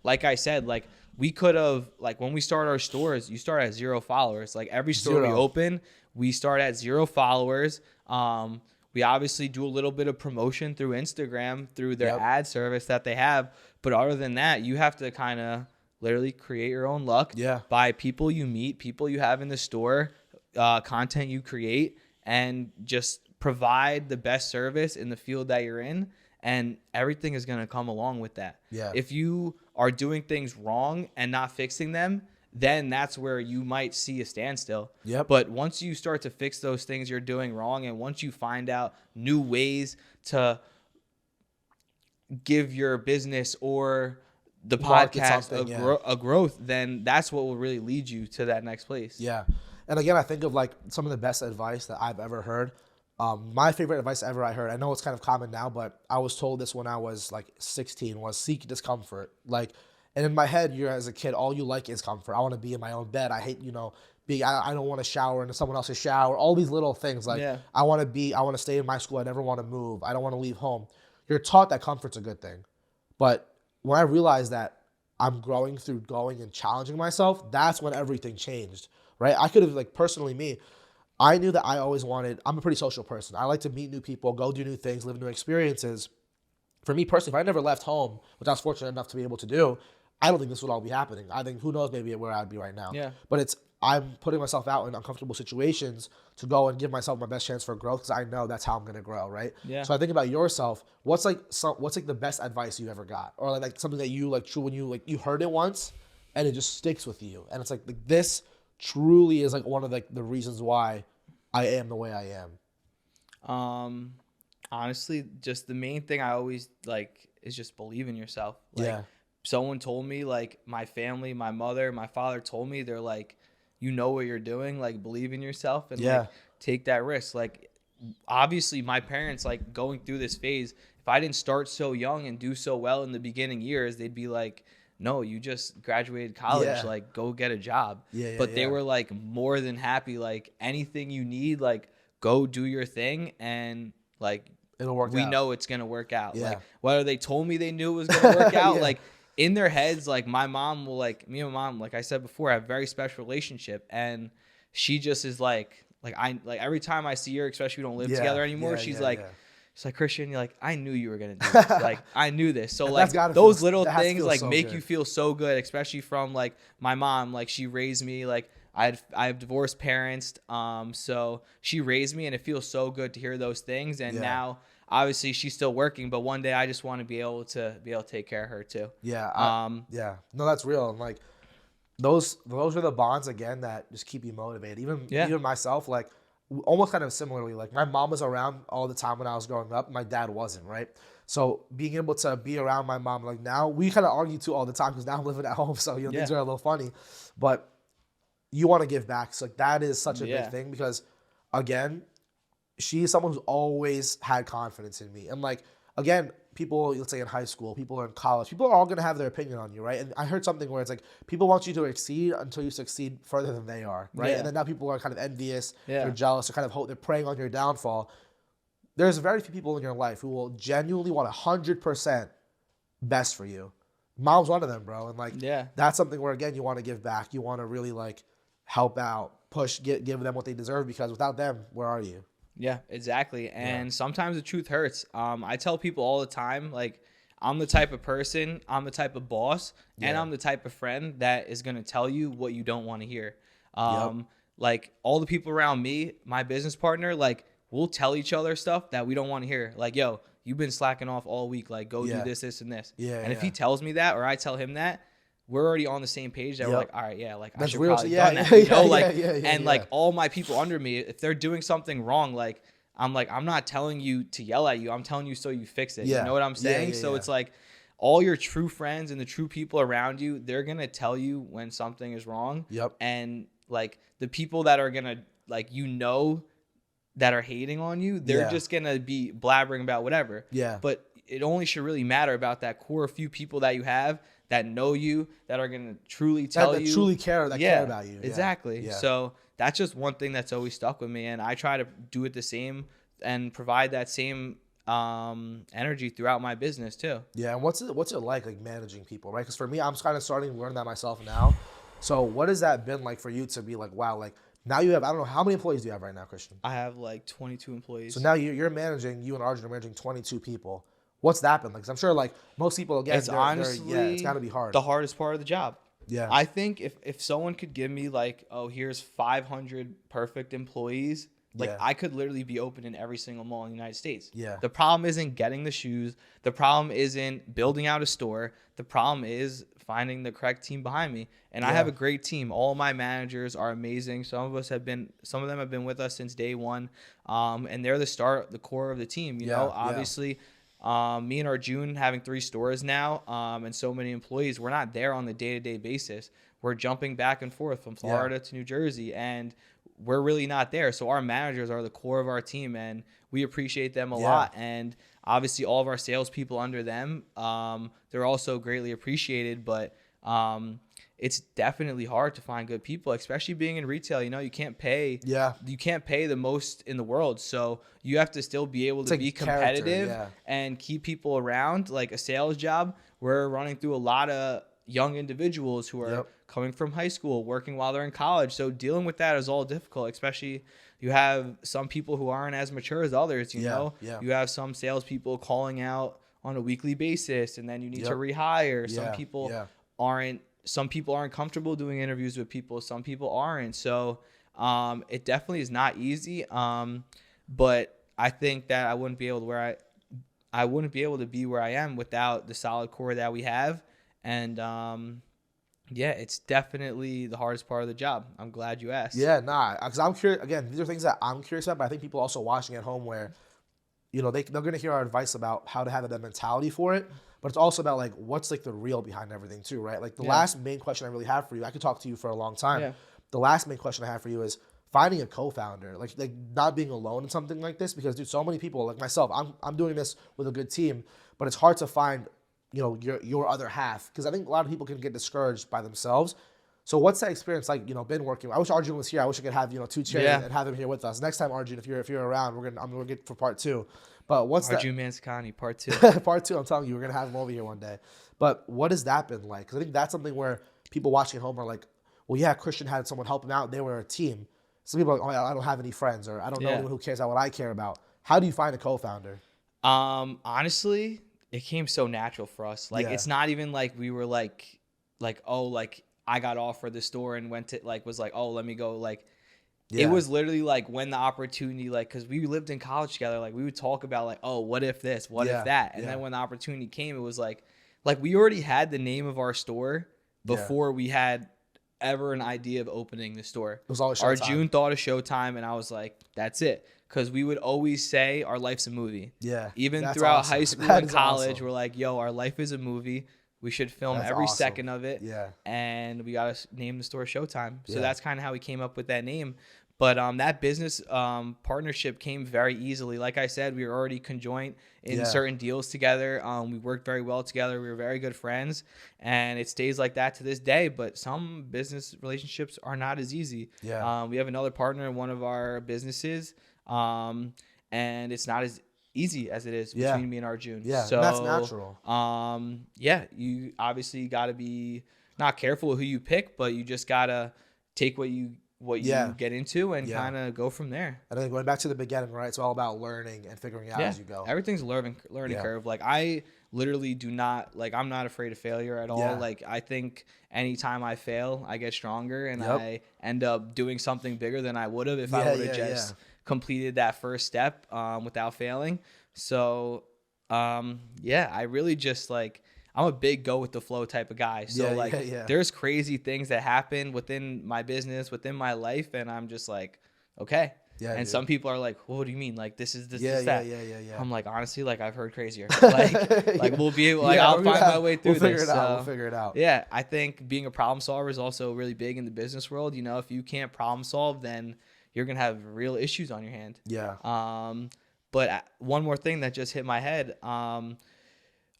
Speaker 2: Like I said, like, we could have, like, when we start our stores, you start at 0 followers. Like, every store we open, we start at 0 followers. We obviously do a little bit of promotion through Instagram, through their ad service that they have. But other than that, you have to kind of literally create your own luck by people you meet, people you have in the store, content you create, and just provide the best service in the field that you're in. And everything is going to come along with that. Yeah. If you are doing things wrong and not fixing them, then that's where you might see a standstill.
Speaker 1: Yep.
Speaker 2: But once you start to fix those things you're doing wrong, and once you find out new ways to give your business or the
Speaker 1: Market
Speaker 2: podcast
Speaker 1: something,
Speaker 2: a growth, then that's what will really lead you to that next place.
Speaker 1: Yeah. And again, I think of like some of the best advice that I've ever heard. My favorite advice ever I heard, I know it's kind of common now, but I was told this when I was like 16, was seek discomfort. Like, and in my head, you're as a kid, all you like is comfort. I want to be in my own bed. I hate, I don't want to shower into someone else's shower. All these little things. Like, I want to stay in my school. I never want to move. I don't want to leave home. You're taught that comfort's a good thing. But when I realized that I'm growing through going and challenging myself, that's when everything changed, right? I could have, like, personally me, I knew that I always wanted, I'm a pretty social person. I like to meet new people, go do new things, live new experiences. For me personally, if I never left home, which I was fortunate enough to be able to do, I don't think this would all be happening. I think, who knows, maybe where I'd be right now.
Speaker 2: Yeah.
Speaker 1: But I'm putting myself out in uncomfortable situations to go and give myself my best chance for growth, because I know that's how I'm going to grow, right?
Speaker 2: Yeah.
Speaker 1: So I think about yourself. What's the best advice you ever got, or like something that you like true when you heard it once and it just sticks with you, and it's like this truly is like one of the reasons why I am the way I am.
Speaker 2: Honestly, just the main thing I always like is just believe in yourself. Like,
Speaker 1: yeah.
Speaker 2: Someone told me, like, my family, my mother, my father told me, they're like, you know what you're doing, like, believe in yourself and like take that risk. Like, obviously my parents, like, going through this phase, if I didn't start so young and do so well in the beginning years, they'd be like, no, you just graduated college, like, go get a job. But they were like more than happy, like, anything you need, like, go do your thing, and like,
Speaker 1: it'll work out.
Speaker 2: We know it's gonna work out. Like, whether they told me they knew it was gonna work out, like, in their heads, like, my mom will, like, me and my mom, like I said before, have a very special relationship, and she just is like every time I see her, especially we don't live together anymore, she's like, Christian, you're like, I knew you were gonna do this. Like, I knew this. So like those little things like make you feel so good, especially from like my mom. Like, she raised me, like, I have divorced parents, so she raised me, and it feels so good to hear those things. And now, obviously, she's still working, but one day I just want to be able to take care of her too.
Speaker 1: No, that's real. And like those are the bonds again that just keep you motivated. Even myself, like, almost kind of similarly, like, my mom was around all the time when I was growing up. My dad wasn't, right? So being able to be around my mom, like, now we kind of argue too all the time because now I'm living at home, so things are a little funny, but you want to give back. So like, that is such a big thing, because again, she's someone who's always had confidence in me. And like, again, people, let's say in high school, people in college, people are all going to have their opinion on you, right? And I heard something where it's like, people want you to exceed until you succeed further than they are, right? And then now people are kind of envious, they're jealous, they're kind of they're preying on your downfall. There's very few people in your life who will genuinely want 100% best for you. Mom's one of them, bro. And like, that's something where, again, you want to give back. You want to really like help out, push, give them what they deserve, because without them, where are you?
Speaker 2: Yeah, exactly. And sometimes the truth hurts. I tell people all the time, like, I'm the type of person, I'm the type of boss, and I'm the type of friend that is going to tell you what you don't want to hear. Like, all the people around me, my business partner, like, we'll tell each other stuff that we don't want to hear. Like, yo, you've been slacking off all week. Like, go do this, this, and this. And if he tells me that, or I tell him that, we're already on the same page that we're like, all right, like, that's I should probably done that. You know? Like, all my people under me, if they're doing something wrong, like, I'm not telling you to yell at you. I'm telling you so you fix it. You know what I'm saying? So it's like, all your true friends and the true people around you, they're going to tell you when something is wrong. And like, the people that are going to, like, that are hating on you, they're just going to be blabbering about whatever. But it only should really matter about that core few people that you have that know you, that are going to truly tell you.
Speaker 1: That truly care, care about you.
Speaker 2: Exactly. So that's just one thing that's always stuck with me. And I try to do it the same and provide that same energy throughout my business too.
Speaker 1: And what's it like managing people, right? Because for me, I'm kind of starting to learn that myself now. So what has that been like for you to be like, wow, like, now you have, I don't know, how many employees do you have right now, Christian?
Speaker 2: I have like 22 employees.
Speaker 1: So now you and Arjun are managing 22 people. What's that been like? 'Cause I'm sure like most people, again,
Speaker 2: it's honestly,
Speaker 1: it's got to be hard.
Speaker 2: The hardest part of the job. I think if someone could give me like, oh, here's 500 perfect employees, Like
Speaker 1: Yeah.
Speaker 2: I could literally be open in every single mall in the United States.
Speaker 1: Yeah.
Speaker 2: The problem isn't getting the shoes. The problem isn't building out a store. The problem is finding the correct team behind me. And I
Speaker 1: Yeah.
Speaker 2: have a great team. All my managers are amazing. Some of them have been with us since day one. And they're the core of the team. You
Speaker 1: Yeah,
Speaker 2: know,
Speaker 1: yeah.
Speaker 2: obviously, me and Arjun having 3 stores now, and so many employees, we're not there on the day-to-day basis. We're jumping back and forth from Florida to New Jersey, and we're really not there. So our managers are the core of our team, and we appreciate them a lot. And obviously, all of our salespeople under them, they're also greatly appreciated. But it's definitely hard to find good people, especially being in retail. You know, you can't pay the most in the world. So you have to still be able to be competitive and keep people around. Like a sales job, we're running through a lot of young individuals who are coming from high school, working while they're in college. So dealing with that is all difficult, especially you have some people who aren't as mature as others, you know? You have some salespeople calling out on a weekly basis, and then you need to rehire. Some people aren't comfortable doing interviews with people. Some people aren't. So it definitely is not easy. But I think that I wouldn't be able to be where I am without the solid core that we have. And it's definitely the hardest part of the job. I'm glad you asked.
Speaker 1: Yeah, nah, because I'm curious. Again, these are things that I'm curious about, but I think people also watching at home where, you know, they're going to hear our advice about how to have that mentality for it, but it's also about, like, what's, like, the real behind everything too, right? Like, the last main question I really have for you, I could talk to you for a long time. Yeah. The last main question I have for you is finding a co-founder, like not being alone in something like this, because, dude, so many people, like myself, I'm doing this with a good team, but it's hard to find, you know, your other half, because I think a lot of people can get discouraged by themselves. So what's that experience like, you know, been working? I wish Arjun was here. I wish I could have, you know, 2 chairs and have him here with us. Next time, Arjun, if you're around, I'm gonna get for part 2. But what's
Speaker 2: Arjun Manscani, part 2.
Speaker 1: Part 2, I'm telling you, we're gonna have him over here one day. But what has that been like? Because I think that's something where people watching at home are like, well, yeah, Christian had someone help him out. They were a team. Some people are like, oh, I don't have any friends, or I don't know anyone who cares about what I care about. How do you find a co-founder?
Speaker 2: Honestly, it came so natural for us. Like, it's not even like we were like, oh, like I got offered the store and went to, like, was like, oh, let me go. Like, it was literally like when the opportunity, like, because we lived in college together, like we would talk about like, oh, what if this, what if that? And then when the opportunity came, it was like we already had the name of our store before we had ever an idea of opening the store. It was always Showtime. Arjun thought of Showtime, and I was like, that's it. Because we would always say our life's a movie. Yeah. Even throughout high school and college, we're like, yo, our life is a movie. We should film every second of it. Yeah. And we got to name the store Showtime. So that's kind of how we came up with that name. But that business partnership came very easily. Like I said, we were already conjoint in certain deals together. We worked very well together. We were very good friends. And it stays like that to this day. But some business relationships are not as easy. Yeah. We have another partner in one of our businesses. And it's not as easy as it is between me and Arjun. Yeah, so that's natural. You obviously got to be not careful with who you pick, but you just got to take what you get into and kind of go from there.
Speaker 1: I think going back to the beginning, right? It's all about learning and figuring out as you go.
Speaker 2: Everything's a learning curve. Like I literally do not, like, I'm not afraid of failure at all. Like I think anytime I fail, I get stronger and I end up doing something bigger than I would have if I would have just completed that first step without failing. So I really just like, I'm a big go with the flow type of guy. So there's crazy things that happen within my business, within my life, and I'm just like, okay. Yeah, and some people are like, well, what do you mean? Like this is this that. Yeah. I'm like, honestly, like I've heard crazier. Like we'll be able, like I'll find my way through this.
Speaker 1: We'll figure it out.
Speaker 2: Yeah, I think being a problem solver is also really big in the business world. You know, if you can't problem solve, then you're gonna have real issues on your hand. Yeah. But one more thing that just hit my head.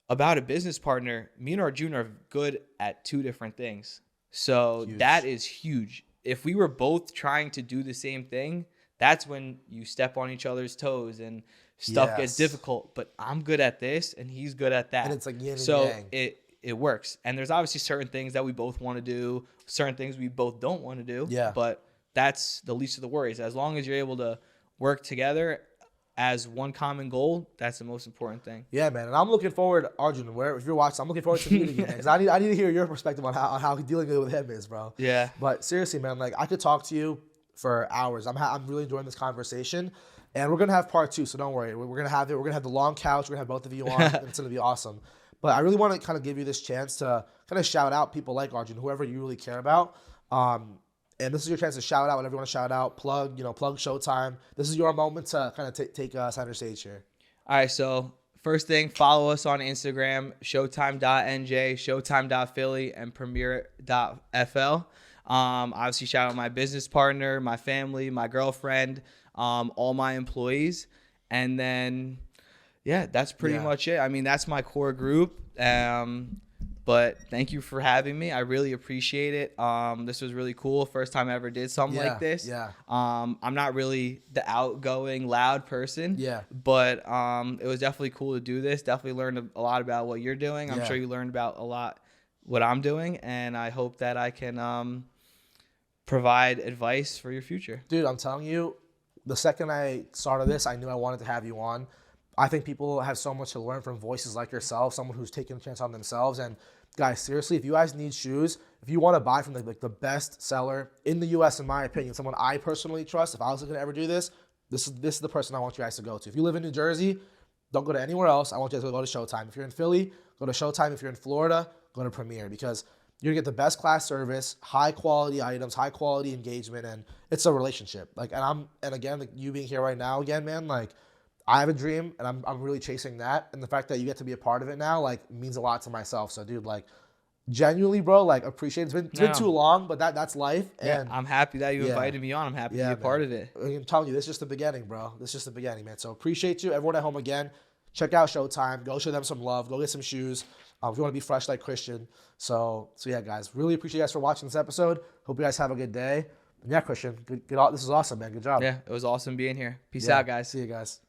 Speaker 2: About a business partner, me and Arjun are good at 2 different things. So that is huge. If we were both trying to do the same thing, that's when you step on each other's toes and stuff gets difficult. But I'm good at this and he's good at that.
Speaker 1: And it's like yin and
Speaker 2: yang. It works. And there's obviously certain things that we both want to do, certain things we both don't want to do. Yeah. But that's the least of the worries. As long as you're able to work together as one common goal, that's the most important thing.
Speaker 1: Yeah, man. And I'm looking forward, Arjun, if you're watching, I'm looking forward to meeting you, man. Because I need to hear your perspective on how dealing with him is, bro. Yeah. But seriously, man, like I could talk to you for hours. I'm really enjoying this conversation, and we're gonna have part 2. So don't worry. We're gonna have it. We're gonna have the long couch. We're gonna have both of you on. And it's gonna be awesome. But I really want to kind of give you this chance to kind of shout out people like Arjun, whoever you really care about. And this is your chance to shout out whatever you want to shout out. Plug Showtime. This is your moment to kind of take center stage here.
Speaker 2: All right, so first thing, follow us on Instagram, showtime.nj, showtime.philly, and premiere.fl. Obviously, shout out my business partner, my family, my girlfriend, all my employees. And then, yeah, that's pretty much it. I mean, that's my core group. But thank you for having me. I really appreciate it. This was really cool. First time I ever did something like this.
Speaker 1: Yeah.
Speaker 2: I'm not really the outgoing, loud person.
Speaker 1: Yeah.
Speaker 2: But it was definitely cool to do this. Definitely learned a lot about what you're doing. I'm sure you learned about a lot what I'm doing. And I hope that I can provide advice for your future.
Speaker 1: Dude, I'm telling you, the second I started this, I knew I wanted to have you on. I think people have so much to learn from voices like yourself, someone who's taking a chance on themselves. And guys, seriously, if you guys need shoes, if you want to buy from the best seller in the U.S., in my opinion, someone I personally trust, if I was going to ever do this, this is the person I want you guys to go to. If you live in New Jersey, don't go to anywhere else. I want you guys to go to Showtime. If you're in Philly, go to Showtime. If you're in Florida, go to Premiere, because you're going to get the best class service, high quality items, high quality engagement, and it's a relationship. And again, you being here right now again, man, I have a dream, and I'm really chasing that. And the fact that you get to be a part of it now, means a lot to myself. So, dude, genuinely, bro, appreciate it. It's been too long, but that's life. And
Speaker 2: I'm happy that you invited me on. I'm happy to be a part of it.
Speaker 1: I'm telling you, this is just the beginning, bro. This is just the beginning, man. So appreciate you. Everyone at home, again, check out Showtime. Go show them some love. Go get some shoes. If you want to be fresh like Christian. So yeah, guys, really appreciate you guys for watching this episode. Hope you guys have a good day. And yeah, Christian, this is awesome, man. Good job.
Speaker 2: Yeah, it was awesome being here. Peace out, guys.
Speaker 1: See you guys.